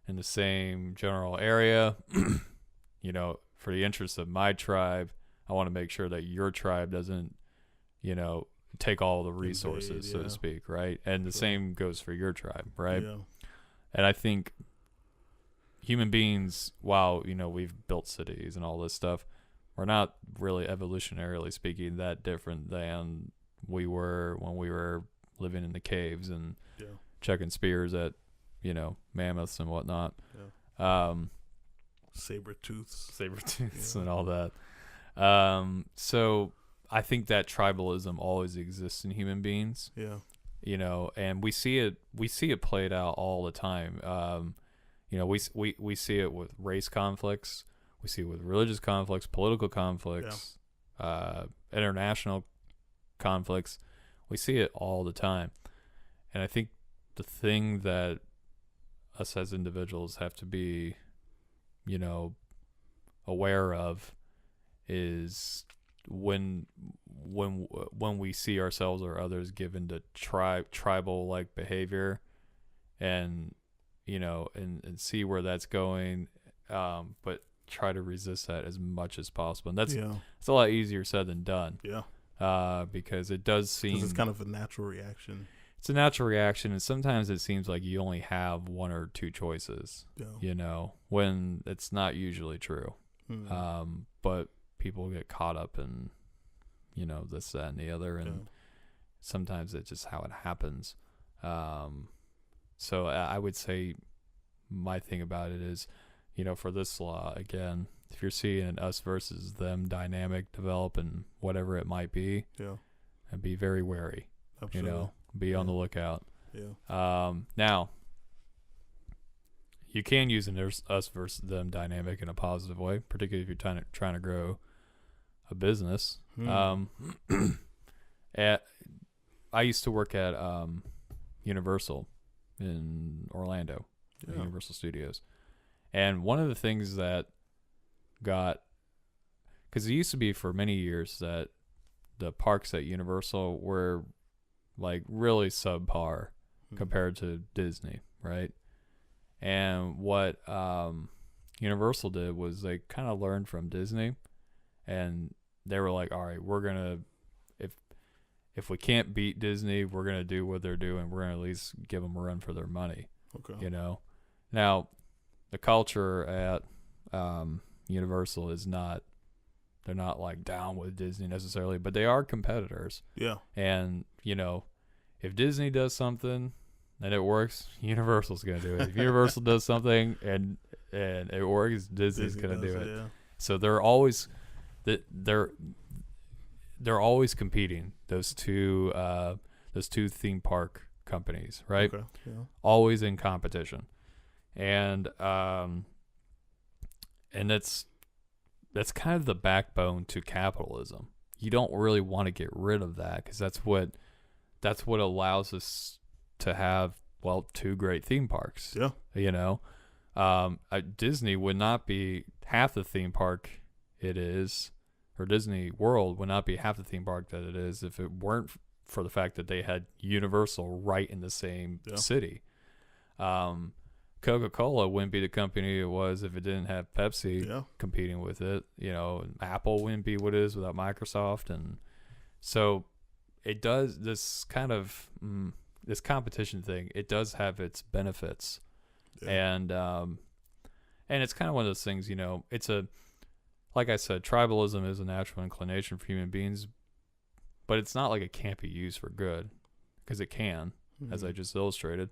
in the same general area. For the interests of my tribe, I want to make sure that your tribe doesn't, take all the resources, so to speak, right? And the same goes for your tribe, right? Yeah. And I think human beings, while, we've built cities and all this stuff, we're not really evolutionarily speaking that different than we were when we were living in the caves and checking spears at, mammoths and whatnot. Yeah. Saber-tooths and all that. So I think that tribalism always exists in human beings. Yeah. And we see it played out all the time. We see it with race conflicts. We see it with religious conflicts, political conflicts, international conflicts. We see it all the time. And I think the thing that us as individuals have to be, aware of is when we see ourselves or others given to tribal like behavior, and and see where that's going, but try to resist that as much as possible. And it's a lot easier said than done. Because it does seem it's kind of a natural reaction. It's a natural reaction, and sometimes it seems like you only have one or two choices. When it's not usually true. But people get caught up in this, that, and the other, and sometimes it's just how it happens. So I would say my thing about it is, for this law, again, if you're seeing an us versus them dynamic develop and whatever it might be, and be very wary. Absolutely. Be on the lookout. Now, you can use an us versus them dynamic in a positive way, particularly if you're trying to grow a business. I used to work at Universal in Orlando, Universal Studios. And one of the things that because it used to be for many years that the parks at Universal were like really subpar compared to Disney, right? And what Universal did was they kind of learned from Disney, and they were like, all right, we're going to, if we can't beat Disney, we're going to do what they're doing. We're going to at least give them a run for their money. Okay. Now the culture at Universal is not, they're not like down with Disney necessarily, but they are competitors. And if Disney does something and it works, Universal's going to do it. If Universal does something and it works, Disney's going to do it. So they're always they're always competing, those two theme park companies, right? Okay. Always in competition. And that's kind of the backbone to capitalism. You don't really want to get rid of that, because that's what allows us to have, well, two great theme parks. Disney would not be half the theme park it is, or Disney World would not be half the theme park that it is if it weren't for the fact that they had Universal right in the same city. Coca-Cola wouldn't be the company it was if it didn't have Pepsi competing with it. Apple wouldn't be what it is without Microsoft. And so it does, this kind of this competition thing, it does have its benefits. And it's kind of one of those things, it's like I said, tribalism is a natural inclination for human beings, but it's not like it can't be used for good, because it can, as I just illustrated.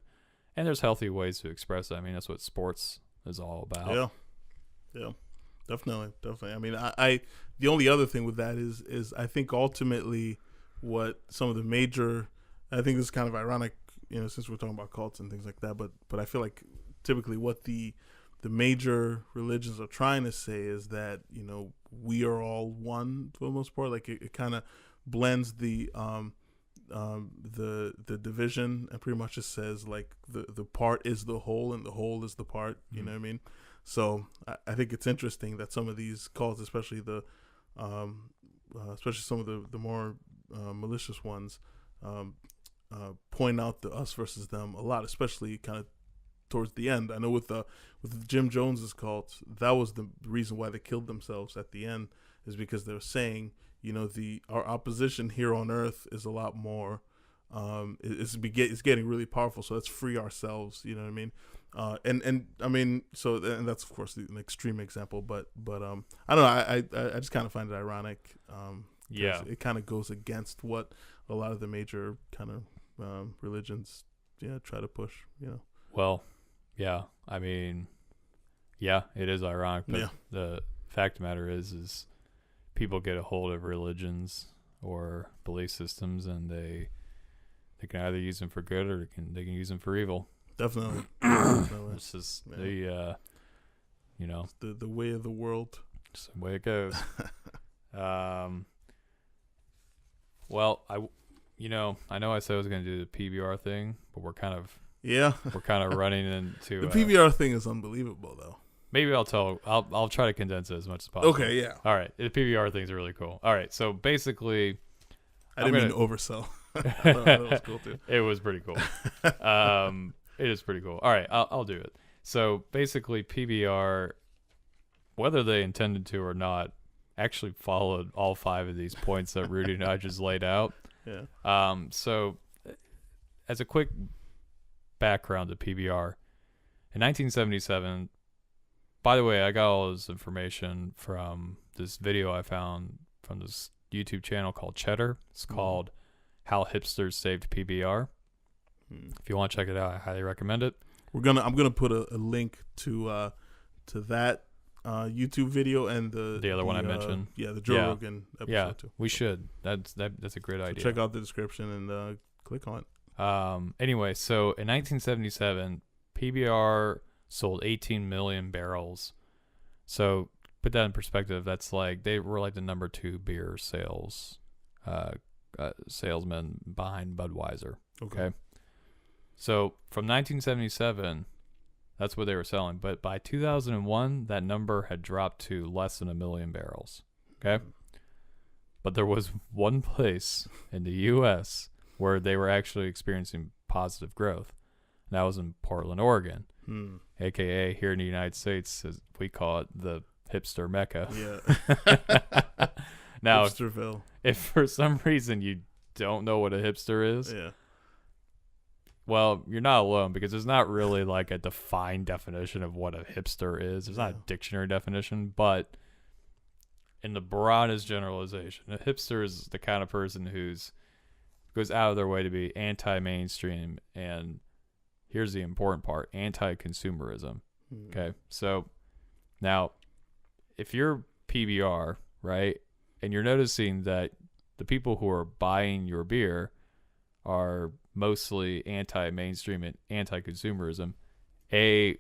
And there's healthy ways to express it. I mean, that's what sports is all about. Definitely. I mean, I the only other thing with that is I think ultimately what some of the major, I think this is kind of ironic, since we're talking about cults and things like that, but I feel like typically what the major religions are trying to say is that, we are all one for the most part. Like it kind of blends the division, and pretty much just says like the part is the whole and the whole is the part. You know what I mean? So I think it's interesting that some of these cults, especially some of the more malicious ones, point out the us versus them a lot, especially kind of towards the end. I know with Jim Jones's cult, that was the reason why they killed themselves at the end, is because they were saying, our opposition here on Earth is a lot more. It's getting really powerful, so let's free ourselves. You know what I mean? And I mean, and that's of course an extreme example, but I don't know. I just kind of find it ironic. It kind of goes against what a lot of the major kind of religions, try to push. Well, yeah. I mean, it is ironic, but the fact of the matter is people get a hold of religions or belief systems, and they can either use them for good or they can use them for evil. Definitely. It's just the way of the world. It's the way it goes. Well, I know I said I was going to do the PBR thing, but we're kind of running into the PBR thing is unbelievable though. Maybe I'll try to condense it as much as possible. Okay, yeah. All right. The PBR thing's really cool. All right. So basically, I didn't mean to oversell. I thought that was cool too. It was pretty cool. It is pretty cool. All right. I'll do it. So basically, PBR, whether they intended to or not, actually followed all 5 of these points that Rudy and I just laid out. Yeah. So as a quick background to PBR, in 1977, by the way, I got all this information from this video I found from this YouTube channel called Cheddar. It's called How Hipsters Saved PBR. If you want to check it out, I highly recommend it. I'm gonna put a link to that YouTube video and the other one I mentioned. Yeah, the Joe Rogan episode too. We should. That's a great idea. Check out the description and click on it. Anyway, so in 1977, PBR sold 18 million barrels. So put that in perspective. That's like they were like the number 2 beer salesman behind Budweiser. Okay. So from 1977, that's what they were selling. But by 2001, that number had dropped to less than 1 million barrels. Okay. But there was one place in the U.S. where they were actually experiencing positive growth. And that was in Portland, Oregon. AKA here in the United States, as we call it, the hipster mecca. Yeah. Now, Hipsterville. if for some reason you don't know what a hipster is, well, you're not alone, because there's not really like a defined definition of what a hipster is. There's not a dictionary definition, but in the broadest generalization, a hipster is the kind of person who's goes out of their way to be anti-mainstream and, here's the important part, anti-consumerism. Okay, so now if you're PBR, right, and you're noticing that the people who are buying your beer are mostly anti-mainstream and anti-consumerism,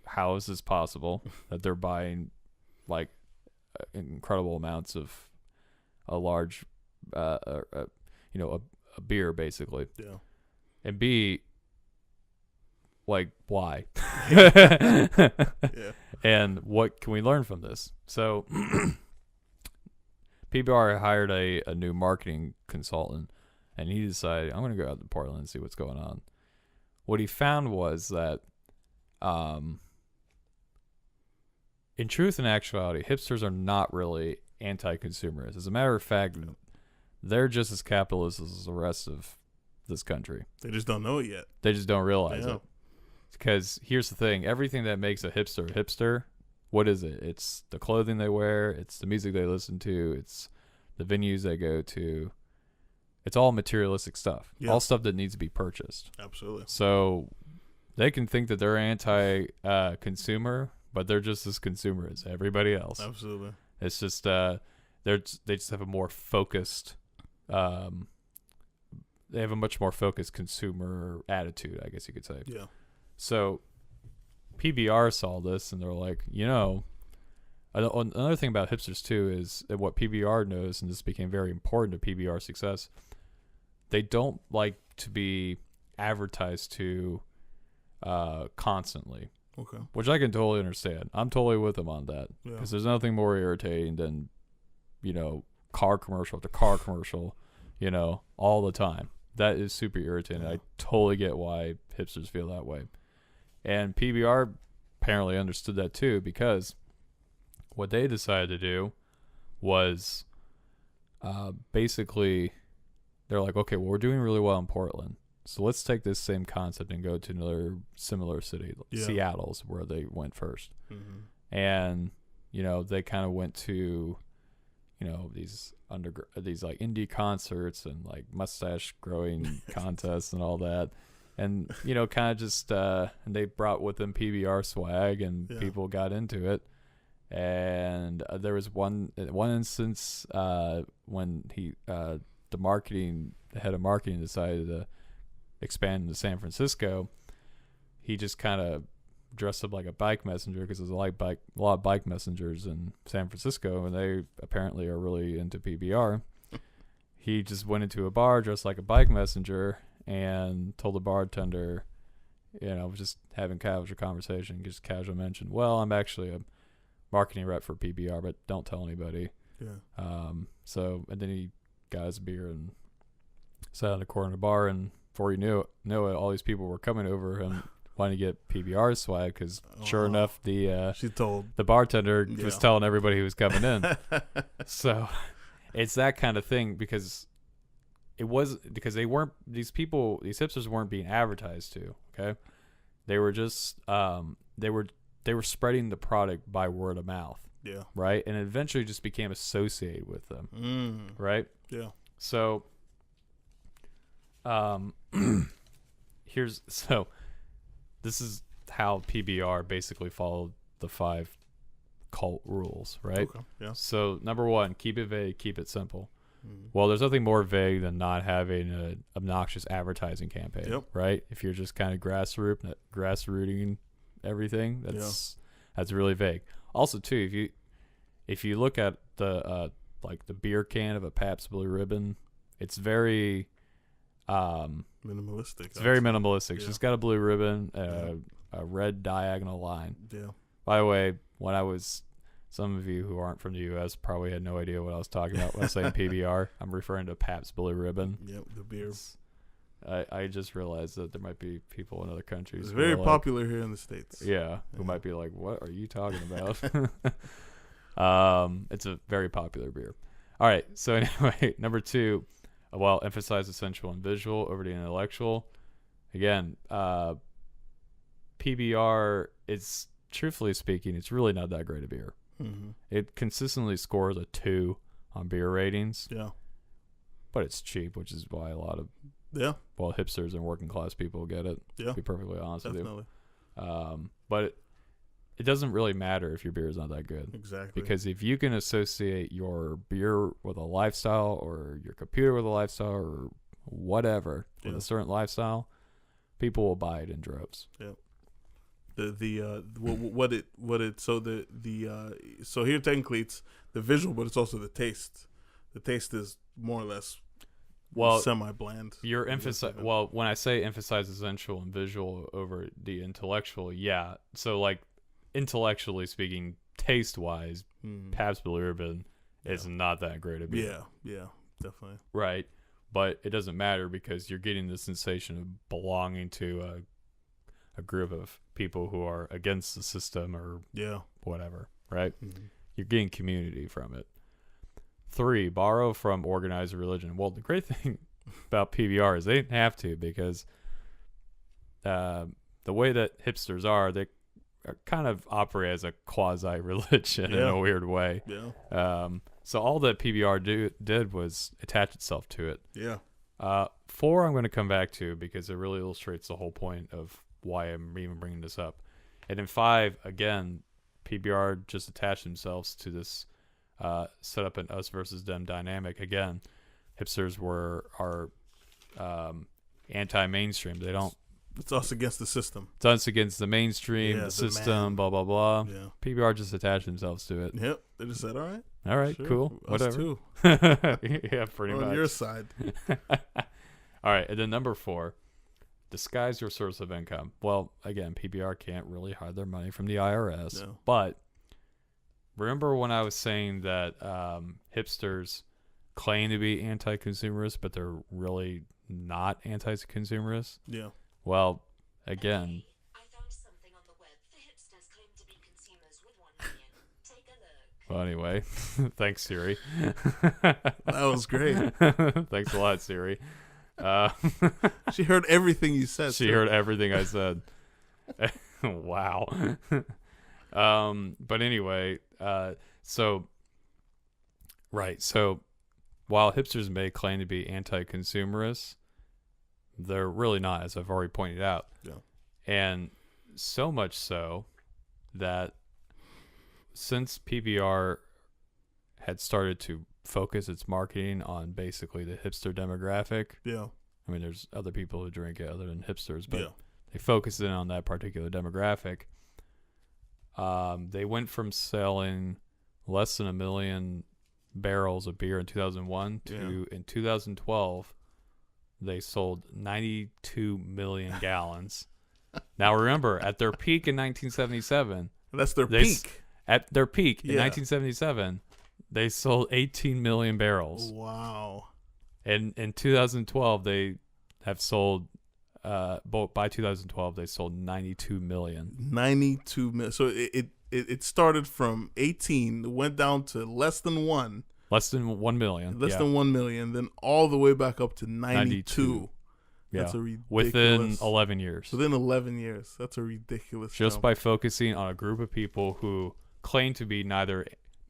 how is this possible that they're buying like incredible amounts of a large, a beer basically? Yeah. And B, like, why? Yeah. And what can we learn from this? So PBR hired a new marketing consultant, and he decided, I'm going to go out to Portland and see what's going on. What he found was that in truth and actuality, hipsters are not really anti-consumerist. As a matter of fact, they're just as capitalist as the rest of this country. They just don't know it yet. They just don't realize it. Because here's the thing. Everything that makes a hipster, what is it? It's the clothing they wear. It's the music they listen to. It's the venues they go to. It's all materialistic stuff. Yeah. All stuff that needs to be purchased. Absolutely. So they can think that they're anti-consumer, but they're just as consumer as everybody else. Absolutely. It's just they just have a more focused they have a much more focused consumer attitude, I guess you could say. Yeah. So PBR saw this and they're like, another thing about hipsters too is that what PBR knows, and this became very important to PBR success, they don't like to be advertised to constantly. Okay. Which I can totally understand. I'm totally with them on that. Because there's nothing more irritating than, car commercial after car commercial, all the time. That is super irritating. I totally get why hipsters feel that way. And PBR apparently understood that too, because what they decided to do was basically they're like, okay, well, we're doing really well in Portland. So let's take this same concept and go to another similar city. Seattle's where they went first. Mm-hmm. And, they kind of went to, these like indie concerts and like mustache growing contests and all that. And, kind of just, and they brought with them PBR swag and people got into it. And there was one instance when the head of marketing decided to expand into San Francisco. He just kind of dressed up like a bike messenger, because there's a lot of bike messengers in San Francisco, and they apparently are really into PBR. He just went into a bar dressed like a bike messenger and told the bartender, just having casual conversation, just casual mention, well, I'm actually marketing rep for PBR, but don't tell anybody. Yeah. So, and then he got his beer and sat in the corner of the bar, and before you knew it, all these people were coming over and wanting to get PBR swag because sure enough, she told the bartender was telling everybody who was coming in. So it's that kind of thing because these hipsters weren't being advertised to. Okay, they were just they were spreading the product by word of mouth. Yeah. Right, and it eventually just became associated with them. Right. Yeah. So, this is how PBR basically followed the 5 cult rules, right? Okay. Yeah. So, number 1, keep it vague, keep it simple. Well, there's nothing more vague than not having an obnoxious advertising campaign, right? If you're just kind of grassrooting everything, that's really vague. Also, too, if you look at the like the beer can of a Pabst Blue Ribbon, it's very minimalistic. It's very minimalistic. It's just got a blue ribbon, a red diagonal line. Yeah. By the way, some of you who aren't from the U.S. probably had no idea what I was talking about when I was saying PBR. I'm referring to Pabst Blue Ribbon. Yep, the beer. I just realized that there might be people in other countries. It's very popular here in the States. Yeah, who might be like, "What are you talking about?" It's a very popular beer. All right, so anyway, number 2, emphasize essential and visual over the intellectual. Again, PBR, it's truthfully speaking, it's really not that great a beer. It consistently scores a 2 on beer ratings. Yeah, but it's cheap, which is why a lot of hipsters and working class people get it. Yeah, to be perfectly honest with you. But it doesn't really matter if your beer is not that good. Exactly. Because if you can associate your beer with a lifestyle or your computer with a lifestyle or whatever with a certain lifestyle, people will buy it in droves. Yeah. So here technically it's the visual, but it's also the taste. The taste is more or less semi-bland. You're when I say emphasize essential and visual over the intellectual, yeah. So like intellectually speaking, taste-wise, Pabst Blue Ribbon is not that great a beer. Yeah, definitely. Right, but it doesn't matter because you're getting the sensation of belonging to a group of people who are against the system or whatever, right? You're getting community from it. 3, borrow from organized religion. Well, the great thing about PBR is they didn't have to because the way that hipsters are, they kind of operate as a quasi-religion in a weird way. Yeah. So all that PBR did was attach itself to it. Yeah. 4, I'm going to come back to because it really illustrates the whole point of why I'm even bringing this up. And in 5, again, PBR just attached themselves to this set up an us versus them dynamic. Again, hipsters are anti-mainstream. They don't. It's us against the system. It's us against the mainstream, the system, blah, blah, blah. Yeah. PBR just attached themselves to it. Yep. They just said, all right, sure. Cool. Us whatever. Too. Yeah, pretty much. On your side. All right. And then number 4, disguise your source of income. Well, again, PBR can't really hide their money from the IRS. No. But remember when I was saying that hipsters claim to be anti-consumerist, but they're really not anti-consumerist? Yeah. Well, again. I found something on the web. The hipsters claim to be consumers with 1 million. Take a look. Well, anyway, thanks, Siri. That was great. Thanks a lot, Siri. She heard everything you said. She heard everything I said. Wow. But anyway, so while hipsters may claim to be anti-consumerist, they're really not, as I've already pointed out. Yeah. And so much so that since PBR had started to focus its marketing on basically the hipster demographic. Yeah. I mean, there's other people who drink it other than hipsters, but they focus in on that particular demographic. They went from selling less than 1 million barrels of beer in 2001 to in 2012, they sold 92 million gallons. Now remember, at their peak in 1977, that's their peak. At their peak in Yeah. 1977, they sold 18 million barrels. Wow. And in 2012, they have sold, by 2012, they sold 92 million. 92 million. So it started from 18, went down to less than 1. Less than 1 million. Less than 1 million, then all the way back up to 92. Yeah. That's a ridiculous. Within 11 years. Within 11 years. That's a ridiculous Just jump. by focusing on a group of people who claim to be neither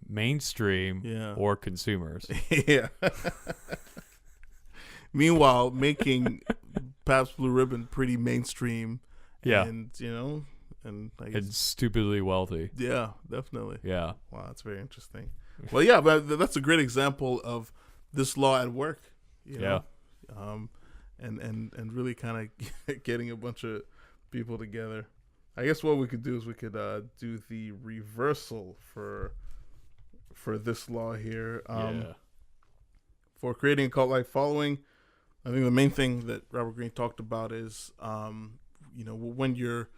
mainstream or consumers. Yeah. Meanwhile, making Pabst Blue Ribbon pretty mainstream. Yeah. And, and I guess. And stupidly wealthy. Yeah, definitely. Yeah. Wow, that's very interesting. Well, yeah, but that's a great example of this law at work. You know? And really kind of getting a bunch of people together. I guess what we could do is we could do the reversal for this law here. For creating a cult-like following, I think the main thing that Robert Greene talked about is, when you're,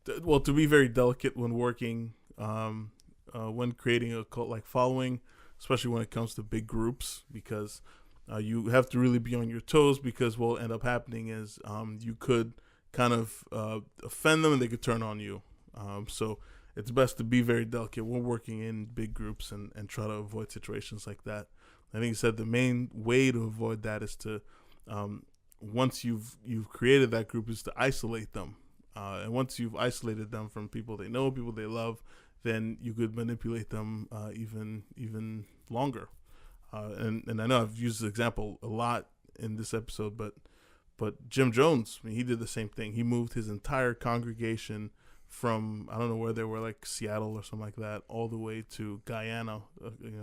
to be very delicate when working, when creating a cult-like following, especially when it comes to big groups, because you have to really be on your toes, because what will end up happening is you could kind of offend them and they could turn on you. So it's best to be very delicate when working in big groups and try to avoid situations like that. I think he said the main way to avoid that is to, once you've created that group, is to isolate them. And once you've isolated them from people they know, people they love, then you could manipulate them even longer. And I know I've used this example a lot in this episode, but Jim Jones, he did the same thing. He moved his entire congregation from, I don't know where they were, like Seattle or something like that, all the way to Guyana,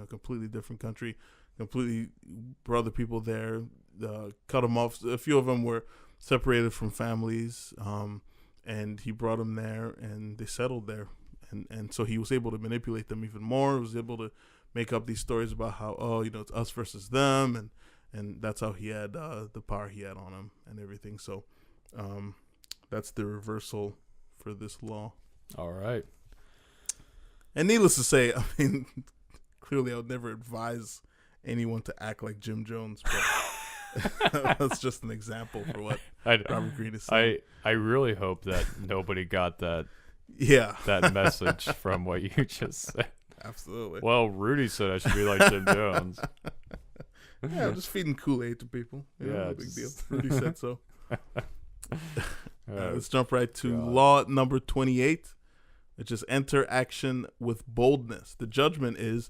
a completely different country, completely brought the people there, cut them off. A few of them were separated from families, and he brought them there, and they settled there. And so he was able to manipulate them even more. He was able to make up these stories about how, it's us versus them, and that's how he had the power he had on him and everything. So that's the reversal for this law. All right. And needless to say, I mean, clearly I would never advise anyone to act like Jim Jones, but that's just an example for what Robert Greene is saying. I really hope that nobody got that that message from what you just said. Absolutely. Well, Rudy said I should be like Jim Jones. Yeah, I'm just feeding Kool-Aid to people. No big deal. Rudy said so. Let's jump right to law number 28, which is enter action with boldness. The judgment is,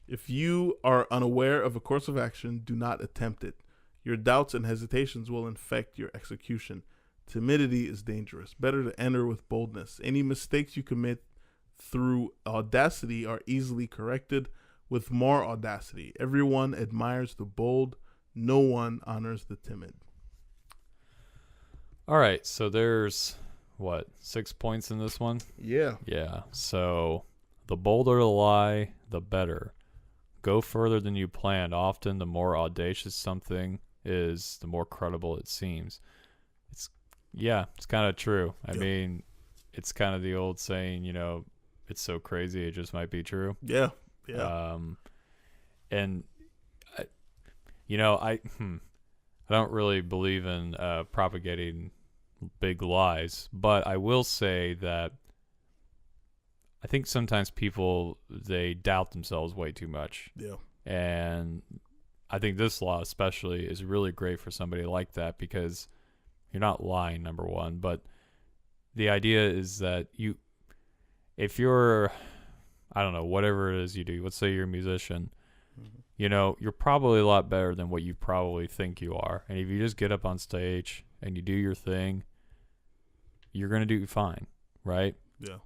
if you are unaware of a course of action, do not attempt it. Your doubts and hesitations will infect your execution. Timidity is dangerous. Better to enter with boldness. Any mistakes you commit through audacity are easily corrected with more audacity. Everyone admires the bold. No one honors the timid. All right, so there's 6 points in this one? Yeah. So the bolder the lie, the better. Go further than you planned. Often the more audacious something is, the more credible it seems. It's kind of true. I mean, it's kind of the old saying, it's so crazy it just might be true. Yeah. And I don't really believe in propagating big lies, but I will say that I think sometimes people, they doubt themselves way too much. Yeah. And I think this law especially is really great for somebody like that, because you're not lying, number one, but the idea is that if you're, I don't know, whatever it is you do, let's say you're a musician, you're probably a lot better than what you probably think you are. And if you just get up on stage and you do your thing, you're going to do fine, right? Yeah.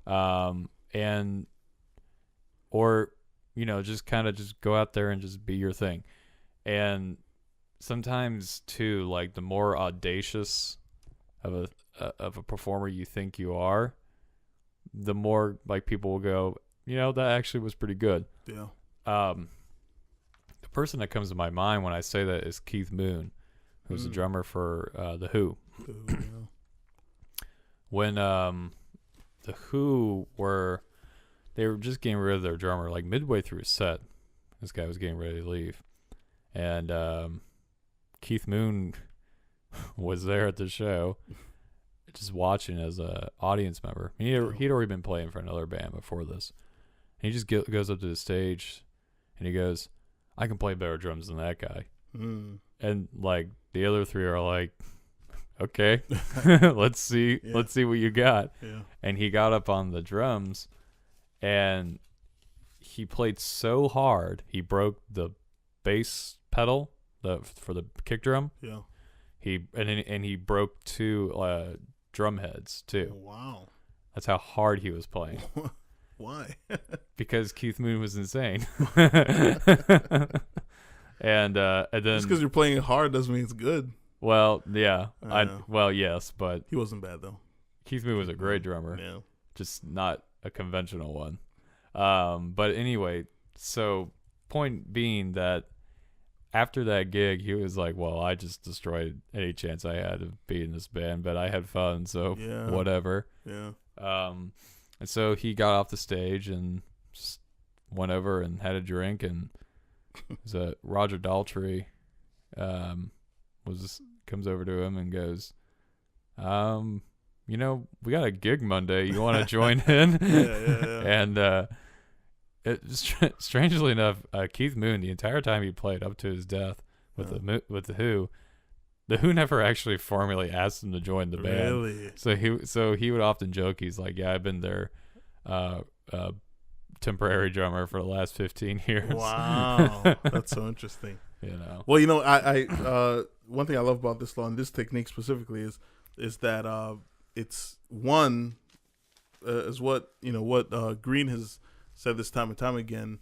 Just kind of just go out there and just be your thing. And sometimes too, like, the more audacious of a performer you think you are, the more like people will go, that actually was pretty good. Yeah. The person that comes to my mind when I say that is Keith Moon, who's the drummer for The Who. When The Who were they were just getting rid of their drummer like midway through a set. This guy was getting ready to leave, and Keith Moon was there at the show, just watching as a audience member. He'd already been playing for another band before this. And he just goes up to the stage, and he goes, "I can play better drums than that guy." And like the other three are like, "Okay, let's see what you got." Yeah. And he got up on the drums, and he played so hard he broke the bass pedal for the kick drum. Yeah. He broke 2 drum heads too. Oh, wow. That's how hard he was playing. Why? Because Keith Moon was insane. and then just because you're playing it hard doesn't mean it's good. Well, yeah. Well, yes, but he wasn't bad though. Keith Moon was a great drummer. Yeah. Just not a conventional one. But anyway, so point being that after that gig, he was like, "Well, I just destroyed any chance I had of being in this band, but I had fun, so whatever." Yeah. And so he got off the stage and just went over and had a drink, and Roger Daltrey comes over to him and goes, "We got a gig Monday. You want to join in?" Yeah. And strangely enough, Keith Moon, the entire time he played up to his death with the Who, the Who never actually formally asked him to join the band. Really? So he would often joke, he's like, "Yeah, I've been their temporary drummer for the last 15 years." Wow, that's so interesting. Well, I one thing I love about this law and this technique specifically is that it's one is what Green has said this time and time again.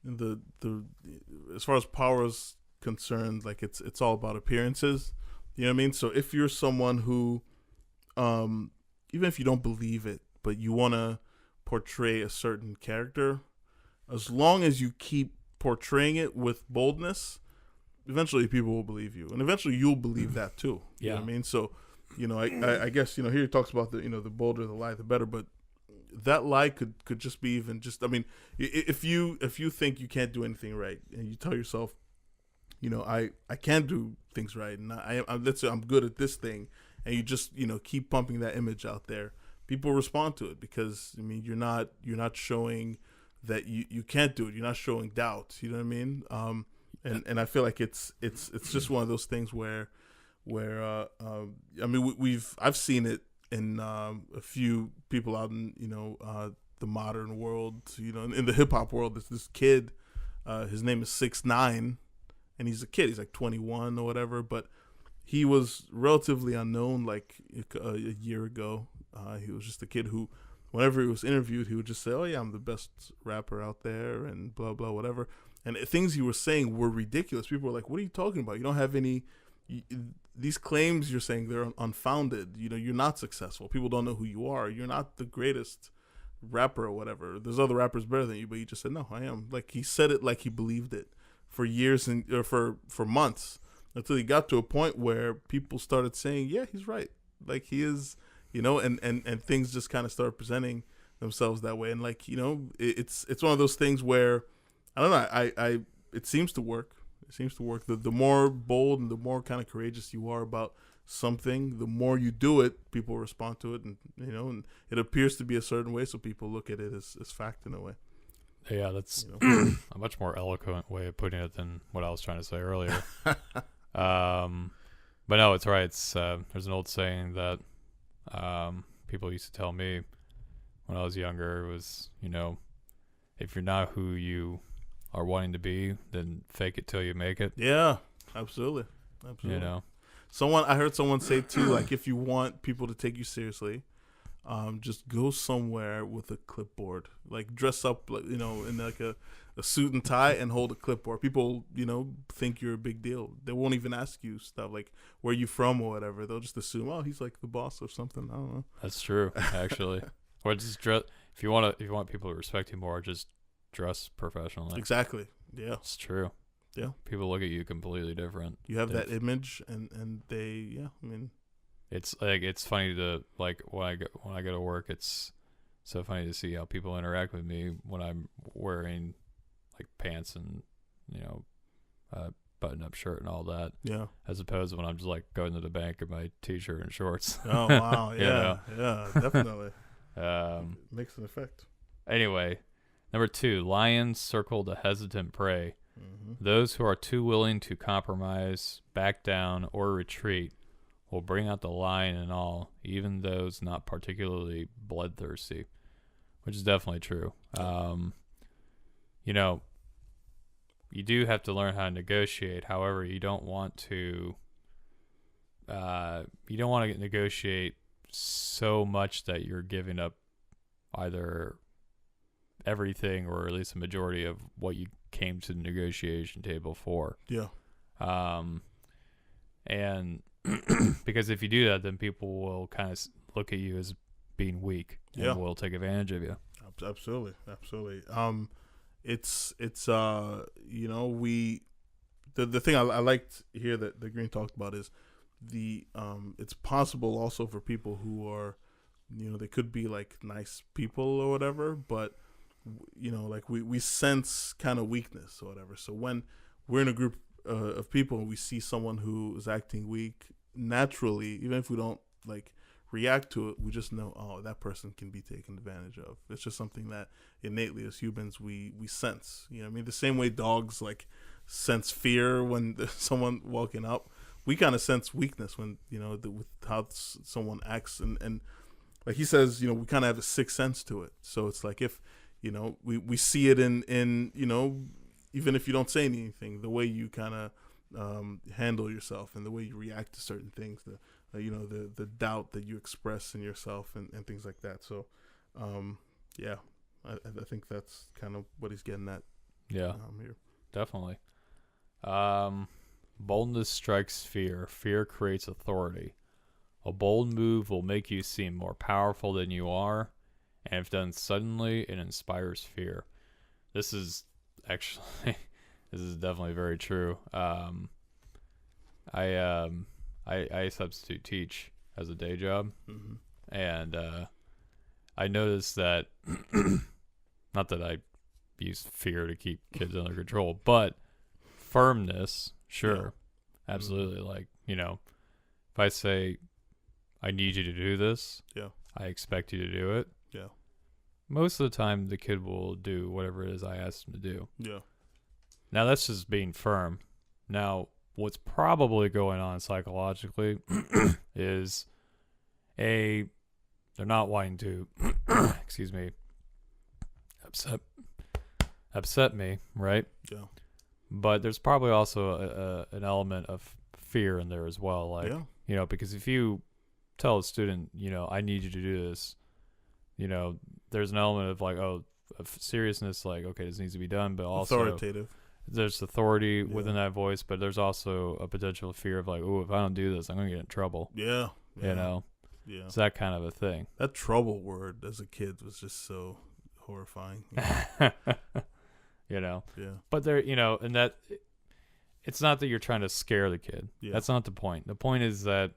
The as far as power is concerned, like it's all about appearances. You know what I mean? So if you're someone who, even if you don't believe it, but you want to portray a certain character, as long as you keep portraying it with boldness, eventually people will believe you, and eventually you'll believe that too. You know what I mean? So, I guess here he talks about the bolder the lie, the better, but that lie could just be if you think you can't do anything right and you tell yourself, I can't do things right, and let's say I'm good at this thing, and you just keep pumping that image out there, people respond to it because you're not showing that you can't do it. You're not showing doubt. You know what I mean? And I feel like it's just one of those things where I've seen it in a few people out in the modern world, in the hip hop world. There's this kid, his name is 6ix9ine, and he's a kid. He's like 21 or whatever, but he was relatively unknown like a year ago. He was just a kid who, whenever he was interviewed, he would just say, "Oh yeah, I'm the best rapper out there," and blah blah whatever. And things he was saying were ridiculous. People were like, "What are you talking about? You don't have any." These claims you're saying, they're unfounded. You're not successful. People don't know who you are. You're not the greatest rapper or whatever. There's other rappers better than you, but you just said, "No, I am." Like, he said it like he believed it for years or for months, until he got to a point where people started saying, "Yeah, he's right. Like, he is," and things just kind of started presenting themselves that way. And it's one of those things where, I don't know, it seems to work. It seems to work. The more bold and the more kind of courageous you are about something, the more you do it, people respond to it, and and it appears to be a certain way, so people look at it as fact in a way. Yeah, that's a much more eloquent way of putting it than what I was trying to say earlier. But no, it's right. It's there's an old saying that people used to tell me when I was younger. It was, if you're not who you are wanting to be, then fake it till you make it. Yeah, absolutely. I heard someone say too, like, if you want people to take you seriously, just go somewhere with a clipboard, like dress up like in like a suit and tie and hold a clipboard. People think you're a big deal. They won't even ask you stuff like where you from or whatever. They'll just assume, oh, he's like the boss or something. I don't know. That's true, actually. Or just dress. If you want people to respect you more, just dress professionally. Exactly. Yeah. It's true. Yeah. People look at you completely different. You have that image, and they, it's like, it's funny to, like, when I go to work, it's so funny to see how people interact with me when I'm wearing like pants and, you know, button-up shirt and all that. Yeah. As opposed to when I'm just like going to the bank in my t-shirt and shorts. Oh wow. You Yeah. know? Yeah. Definitely. Makes an effect. Anyway, number 2, lions circle the hesitant prey. Mm-hmm. Those who are too willing to compromise, back down, or retreat will bring out the lion and all, even those not particularly bloodthirsty, which is definitely true. You know, you do have to learn how to negotiate. However, you don't want to negotiate so much that you're giving up either everything or at least a majority of what you came to the negotiation table for. Yeah. And because if you do that, then people will kind of look at you as being weak and will take advantage of you. Absolutely. It's you know, the thing I liked here that the Green talked about is it's possible also for people who are, you know, they could be like nice people or whatever, but you know, like we sense kind of weakness or whatever. So when we're in a group of people and we see someone who is acting weak, naturally, even if we don't like react to it, we just know, oh, that person can be taken advantage of. It's just something that innately as humans we sense. You know what I mean? The same way dogs like sense fear when there's someone walking up, we kind of sense weakness when, you know, with how someone acts, and like he says, you know, we kind of have a sixth sense to it. So it's like if, you know, we see it in you know, even if you don't say anything, the way you kind of handle yourself and the way you react to certain things, you know, the doubt that you express in yourself and things like that. So, yeah, I think that's kind of what he's getting at. Yeah, here. Definitely. Boldness strikes fear. Fear creates authority. A bold move will make you seem more powerful than you are, and if done suddenly, it inspires fear. This is definitely very true. I substitute teach as a day job, and I noticed that not that I use fear to keep kids under control, but firmness, sure, absolutely. Like, you know, if I say I need you to do this, I expect you to do it. Yeah. Most of the time, the kid will do whatever it is I ask him to do. Yeah. Now, that's just being firm. Now, what's probably going on psychologically is they're not wanting to, excuse me, upset me, right? Yeah. But there's probably also an element of fear in there as well. Like, you know, because if you tell a student, you know, I need you to do this, you know, there's an element of like, of seriousness, like, okay, this needs to be done, but also authoritative. There's authority within that voice, but there's also a potential fear of like, oh, if I don't do this, I'm going to get in trouble. Yeah. You know? Yeah. It's that kind of a thing. That trouble word as a kid was just so horrifying. You know? Yeah. But there, you know, and that, it's not that you're trying to scare the kid. Yeah. That's not the point. The point is that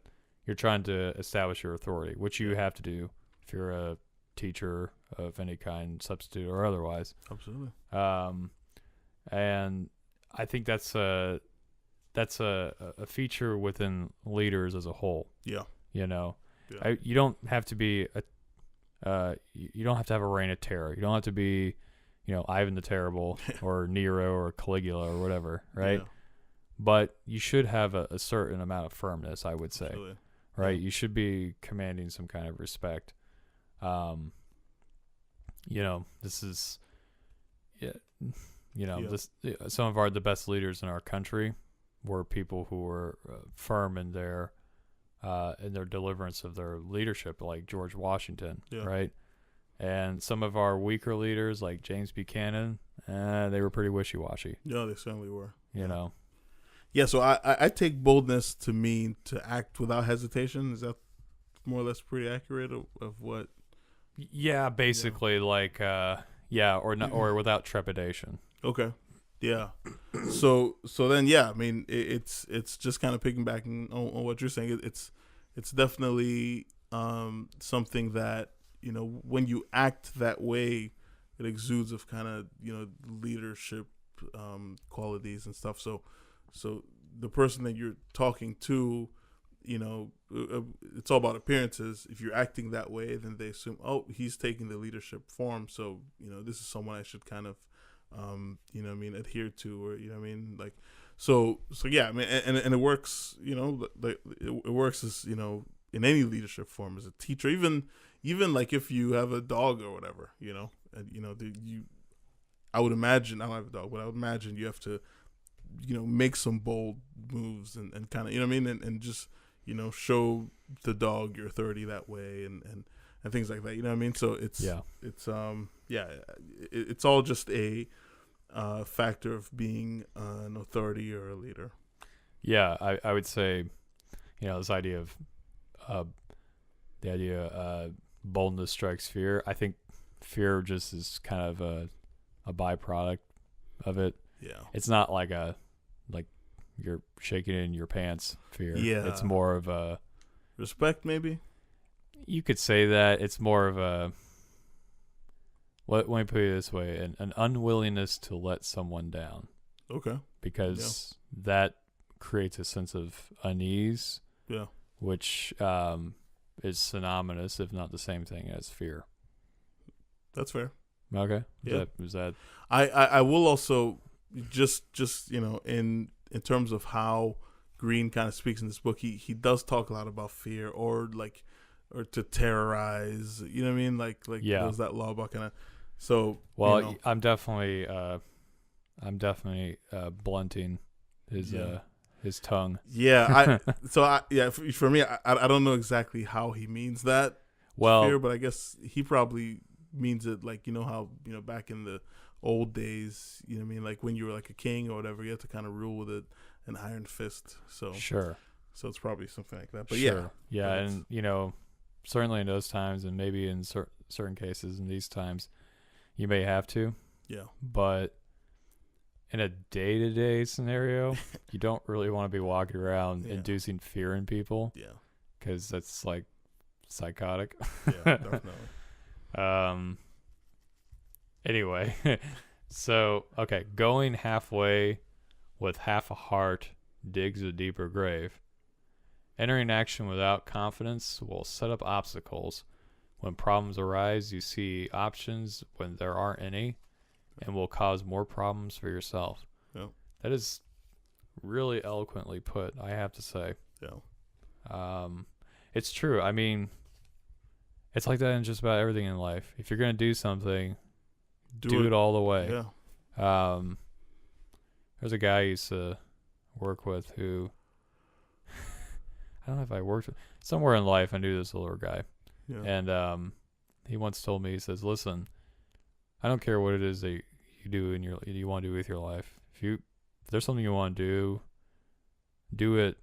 you're trying to establish your authority, which you have to do if you're a teacher of any kind, substitute or otherwise. Absolutely. And I think that's a feature within leaders as a whole. Yeah. You know, yeah. You don't have to be you don't have to have a reign of terror. You don't have to be, you know, Ivan the Terrible or Nero or Caligula or whatever, right? Yeah. But you should have a certain amount of firmness, I would say. Absolutely. Right? Yeah. You should be commanding some kind of respect. You know, this is, you know, this some of the best leaders in our country were people who were firm in their deliverance of their leadership, like George Washington, right? And some of our weaker leaders, like James Buchanan, they were pretty wishy-washy. Yeah, they certainly were. You know. Yeah, so I take boldness to mean to act without hesitation. Is that more or less pretty accurate of what? Yeah, basically, like, or not, or without trepidation. Okay. Yeah. So then, I mean, it's just kind of piggybacking on what you're saying. It's definitely something that, when you act that way, it exudes of kind of, leadership qualities and stuff. So the person that you're talking to, it's all about appearances. If you're acting that way, then they assume, oh, he's taking the leadership form. So, this is someone I should kind of, adhere to, or, like, so yeah, I mean, and it works, it works as, in any leadership form, as a teacher, even like if you have a dog or whatever, and, I would imagine, I don't have a dog, but I would imagine you have to, make some bold moves and kind of, and just, show the dog your authority that way and things like that. So it's all just a factor of being an authority or a leader. Yeah, I would say, this idea of boldness strikes fear. I think fear just is kind of a byproduct of it. Yeah, it's not like you're shaking in your pants fear. Yeah, it's more of a respect, maybe. You could say that it's more of a, let me put it this way, an unwillingness to let someone down. Okay. Because that creates a sense of unease. Yeah. Which is synonymous, if not the same thing, as fear. That's fair. Okay. Yeah. Is that? I will also just in terms of how Green kind of speaks in this book, he does talk a lot about fear or to terrorize. You know what I mean? Like there's that law about kind of. So well, I'm definitely blunting his tongue. Yeah, for me, I don't know exactly how he means that. Well, fear, but I guess he probably means it like how back in the old days, what I mean, like when you were like a king or whatever, you had to kind of rule with an iron fist. So sure. So it's probably something like that. But sure. Yeah, and certainly in those times, and maybe in certain cases in these times, you may have to. Yeah. But in a day-to-day scenario, you don't really want to be walking around inducing fear in people. Yeah. Because that's like psychotic. Yeah, definitely. Anyway, so, okay, going halfway with half a heart digs a deeper grave. Entering action without confidence will set up obstacles. When problems arise, you see options when there aren't any, and will cause more problems for yourself. Yeah. That is really eloquently put, I have to say. Yeah. It's true. I mean, it's like that in just about everything in life. If you're going to do something, do it all the way. Yeah. There's a guy I used to work with who, I don't know if I worked with, somewhere in life I knew this older guy. Yeah. And he once told me, he says, listen, I don't care what it is that you do you want to do with your life. If there's something you want to do it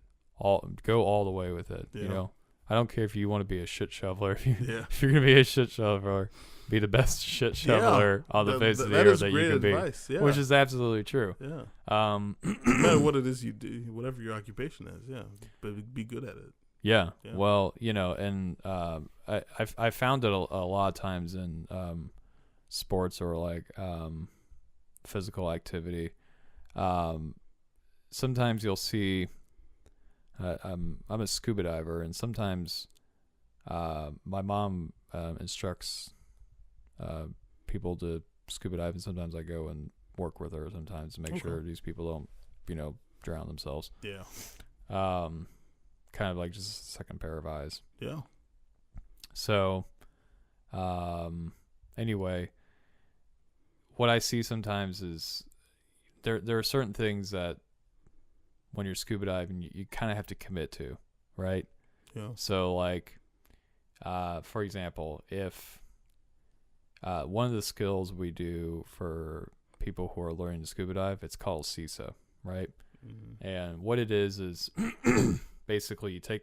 go all the way with it. Yeah. I don't care if you want to be a shit shoveler. If you're Yeah. going to be a shit shoveler, be the best shit shoveler on the face of the earth that you can advice. be. Yeah. Which is absolutely true. Yeah. No matter what it is you do, whatever your occupation is, but be good at it. Yeah. Yeah. Well, and I found it a lot of times in sports or like physical activity. Sometimes you'll see. I'm a scuba diver, and sometimes my mom instructs people to scuba dive, and sometimes I go and work with her sometimes to make sure these people don't, drown themselves. Yeah. Kind of like just a second pair of eyes. Yeah. So, anyway, what I see sometimes is there are certain things that when you're scuba diving, you kind of have to commit to, right? Yeah. So, like, for example, if one of the skills we do for people who are learning to scuba dive, it's called CISA, right? Mm-hmm. And what it is basically you take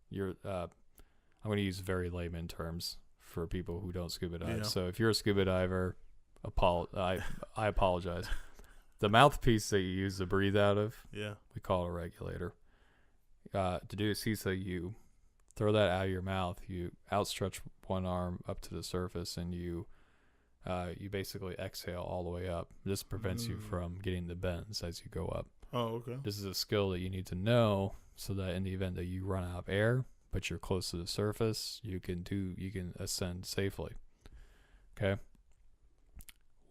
your I'm going to use very layman terms for people who don't scuba dive. Yeah. So if you're a scuba diver, I apologize. The mouthpiece that you use to breathe out of, we call it a regulator. To do a CISA, you throw that out of your mouth. You outstretch one arm up to the surface, and you basically exhale all the way up. This prevents you from getting the bends as you go up. Oh, okay. This is a skill that you need to know so that in the event that you run out of air, but you're close to the surface, you can ascend safely. Okay.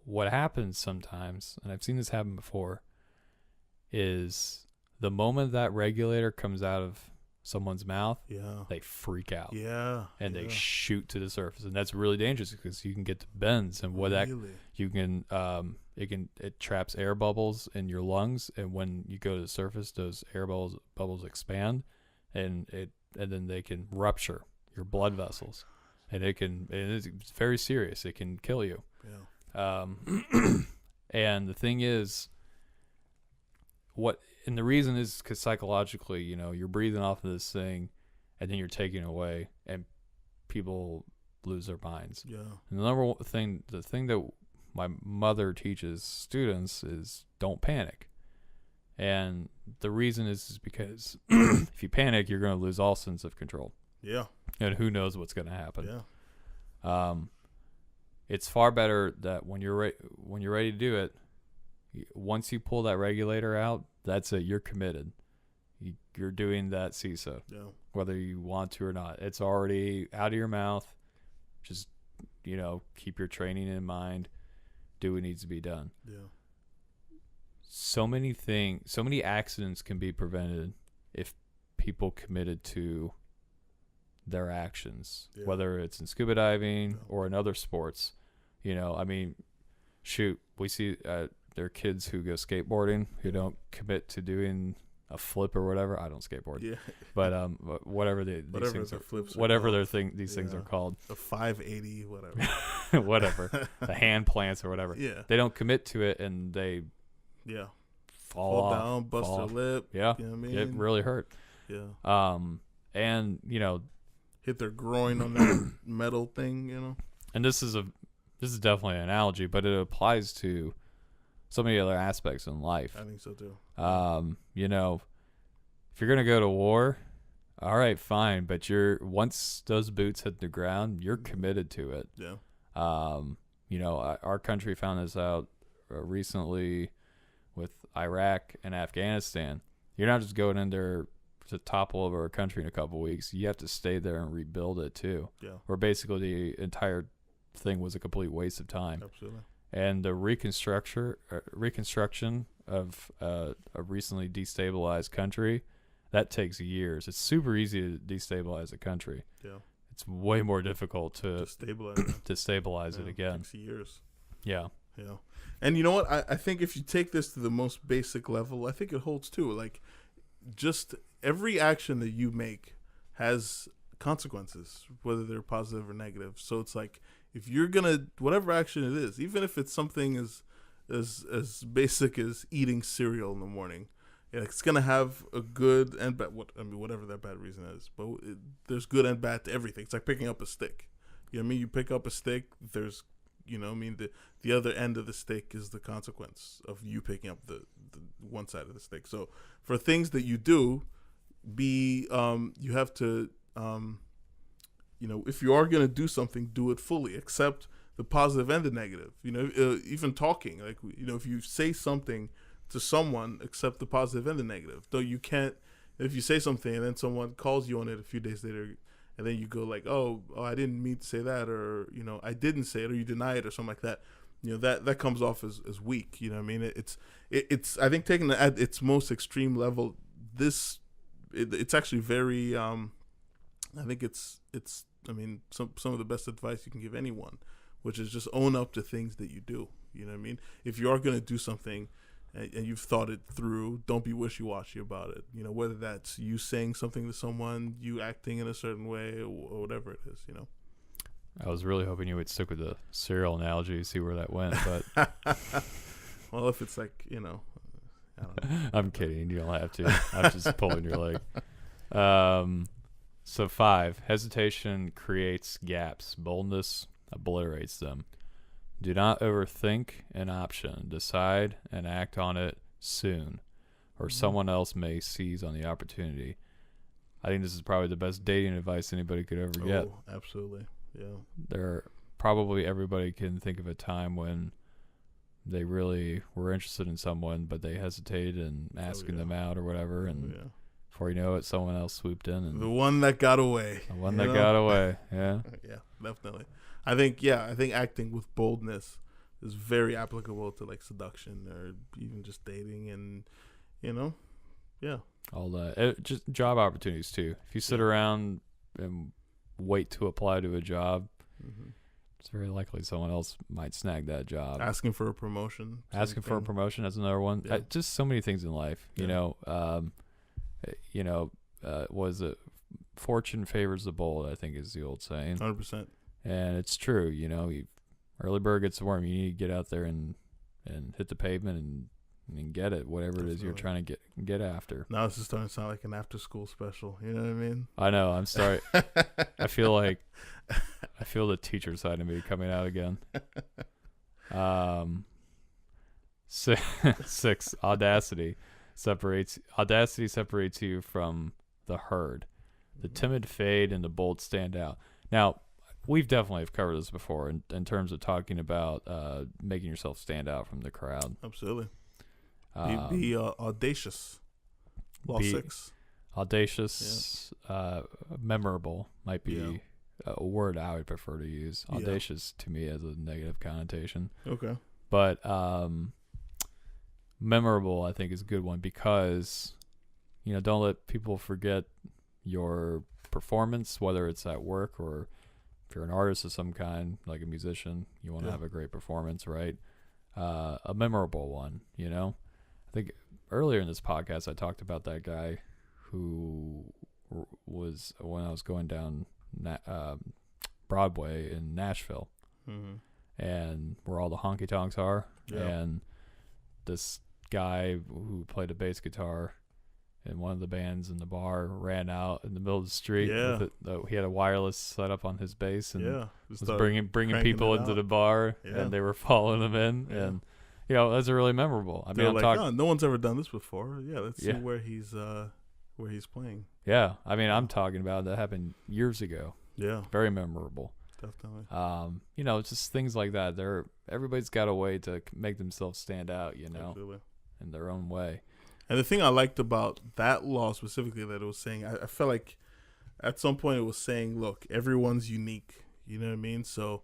What happens sometimes, and I've seen this happen before, is the moment that regulator comes out of someone's mouth, they freak out. And they shoot to the surface, and that's really dangerous because you can get the bends, and it traps air bubbles in your lungs, and when you go to the surface, those air bubbles expand, and then they can rupture your blood vessels, and it's very serious. It can kill you. And the thing is, and the reason is because psychologically, you're breathing off of this thing, and then you're taking away, and people lose their minds. And the number one thing, the thing that my mother teaches students is don't panic. And the reason is because if you panic, you're going to lose all sense of control. And who knows what's going to happen. It's far better that when you're ready to do it, once you pull that regulator out, that's it. You're committed. You're doing that CISA, whether you want to or not. It's already out of your mouth. Just, keep your training in mind. Do what needs to be done. So many accidents can be prevented if people committed to their actions, whether it's in scuba diving or in other sports. We see there are kids who go skateboarding who don't commit to doing a flip or whatever. I don't skateboard, but whatever these things are called, a 580, whatever, whatever, the hand plants or whatever. They don't commit to it, and they fall down, bust their lip. You know what I mean? It really hurt. And hit their groin on that metal thing. And this is definitely an analogy, but it applies to so many other aspects in life. I think so too. If you're gonna go to war, all right, fine, but once those boots hit the ground, you're committed to it. Our country found this out recently with Iraq and Afghanistan. You're not just going in there to topple over a country in a couple of weeks. You have to stay there and rebuild it too. Where basically the entire thing was a complete waste of time. Absolutely. And the reconstruction of a recently destabilized country, that takes years. It's super easy to destabilize a country. It's way more difficult to stabilize it again. It takes years. And you know what? I think if you take this to the most basic level, I think it holds too. Like, just every action that you make has consequences, whether they're positive or negative. So it's like, if you're gonna, whatever action it is, even if it's something as basic as eating cereal in the morning, it's gonna have a good and bad. Whatever that bad reason is, but there's good and bad to everything. It's like picking up a stick. You know what I mean? You pick up a stick. There's, the other end of the stick is the consequence of you picking up the one side of the stick. So for things that you do, you have to. If you are going to do something, do it fully. Accept the positive and the negative. Even talking, like, if you say something to someone, accept the positive and the negative. Though you can't, if you say something and then someone calls you on it a few days later, and then you go like, oh, I didn't mean to say that, or, I didn't say it, or you deny it or something like that. That comes off as weak. You know what I mean? It's I think, taking it at its most extreme level, it's actually very, I think it's some of the best advice you can give anyone, which is just own up to things that you do. You know what I mean? If you are going to do something and you've thought it through, don't be wishy-washy about it. Whether that's you saying something to someone, you acting in a certain way, or whatever it is, I was really hoping you would stick with the cereal analogy, see where that went, but well, if it's like, I don't know. I'm kidding. You don't have to. I'm just pulling your leg. So 5, hesitation creates gaps. Boldness obliterates them. Do not overthink an option. Decide and act on it soon, or someone else may seize on the opportunity. I think this is probably the best dating advice anybody could ever get. Oh, absolutely. Yeah. Probably everybody can think of a time when they really were interested in someone, but they hesitated in asking them out or whatever, and before you know it, someone else swooped in. And the one that got away. The one that got away, yeah. Yeah, definitely. I think acting with boldness is very applicable to like seduction or even just dating, and all that. Just job opportunities too. If you sit around and wait to apply to a job, it's very likely someone else might snag that job. Asking for a promotion. Asking for a promotion, that's another one. Yeah. Just so many things in life. Was it fortune favors the bold, I think is the old saying. 100%. And it's true. Early bird gets the worm. You need to get out there and hit the pavement and get it, whatever it is you're trying to get after. Now this is starting to sound like an after school special. You know what I mean? I know. I'm sorry. I feel the teacher side of me coming out again. 6, audacity separates you from the herd. The timid fade and the bold stand out. Now, we've definitely have covered this before in terms of talking about making yourself stand out from the crowd. Absolutely. Be audacious. Law 6. Audacious, memorable might be a word I would prefer to use. Audacious to me has a negative connotation. Okay. But memorable, I think, is a good one because, don't let people forget your performance, whether it's at work or if you're an artist of some kind, like a musician, you want to have a great performance, right? A memorable one, I think earlier in this podcast, I talked about that guy who was, when I was going down Broadway in Nashville, and where all the honky tonks are, and this guy who played a bass guitar in one of the bands in the bar ran out in the middle of the street. He had a wireless set up on his bass and was bringing people into the bar, and they were following him in, and that's really memorable. I mean, I'm talking. No one's ever done this before. Let's see where he's playing. Yeah, I mean, I'm talking about that happened years ago. Yeah, very memorable. Definitely. It's just things like that. Everybody's got a way to make themselves stand out, Absolutely. In their own way. And the thing I liked about that law specifically, that it was saying, I felt like at some point it was saying, look, everyone's unique. You know what I mean? So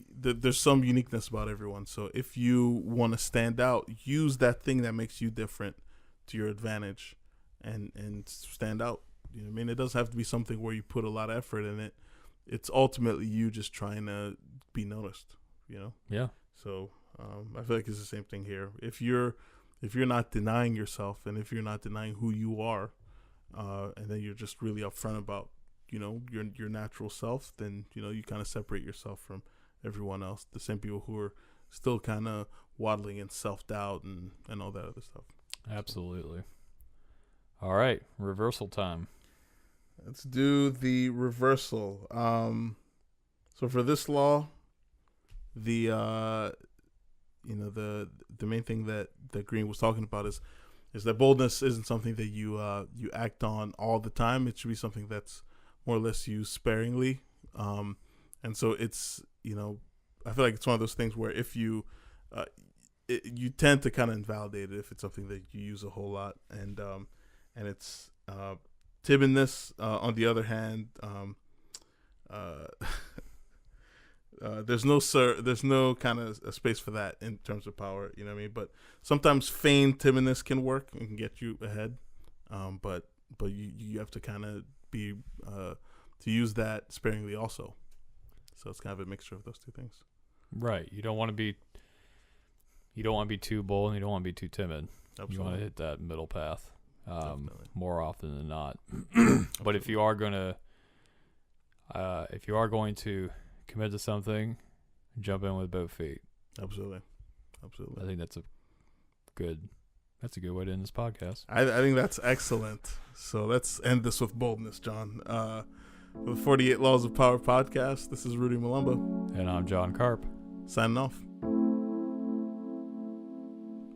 there's some uniqueness about everyone. So if you want to stand out, use that thing that makes you different to your advantage and stand out. You know what I mean? It doesn't have to be something where you put a lot of effort in it. It's ultimately you just trying to be noticed, Yeah. So I feel like it's the same thing here. If you're not denying yourself, and if you're not denying who you are, and then you're just really upfront about, your natural self, then, you kind of separate yourself from everyone else. The same people who are still kind of waddling in self-doubt and all that other stuff. Absolutely. All right. Reversal time. Let's do the reversal. So for this law, the main thing that Green was talking about is that boldness isn't something that you act on all the time. It should be something that's more or less used sparingly. And so it's, I feel like it's one of those things where if you tend to kind of invalidate it if it's something that you use a whole lot, and it's timidness, on the other hand, there's no kind of a space for that in terms of power, you know what I mean? But sometimes feigned timidness can work and can get you ahead, but you have to kind of be to use that sparingly also. So it's kind of a mixture of those two things. Right. You don't want to be too bold, and you don't want to be too timid. Absolutely. You want to hit that middle path. More often than not. But if you are going to commit to something, jump in with both feet. Absolutely. I think that's a good way to end this podcast. I think that's excellent. So let's end this with boldness, John. For the 48 Laws of Power podcast, this is Rudy Malumba. And I'm John Karp. Signing off.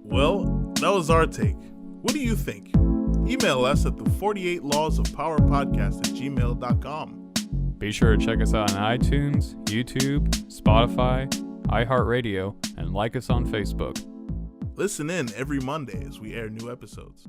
Well, that was our take. What do you think? Email us at the 48 Laws of Power podcast at gmail.com. Be sure to check us out on iTunes, YouTube, Spotify, iHeartRadio, and like us on Facebook. Listen in every Monday as we air new episodes.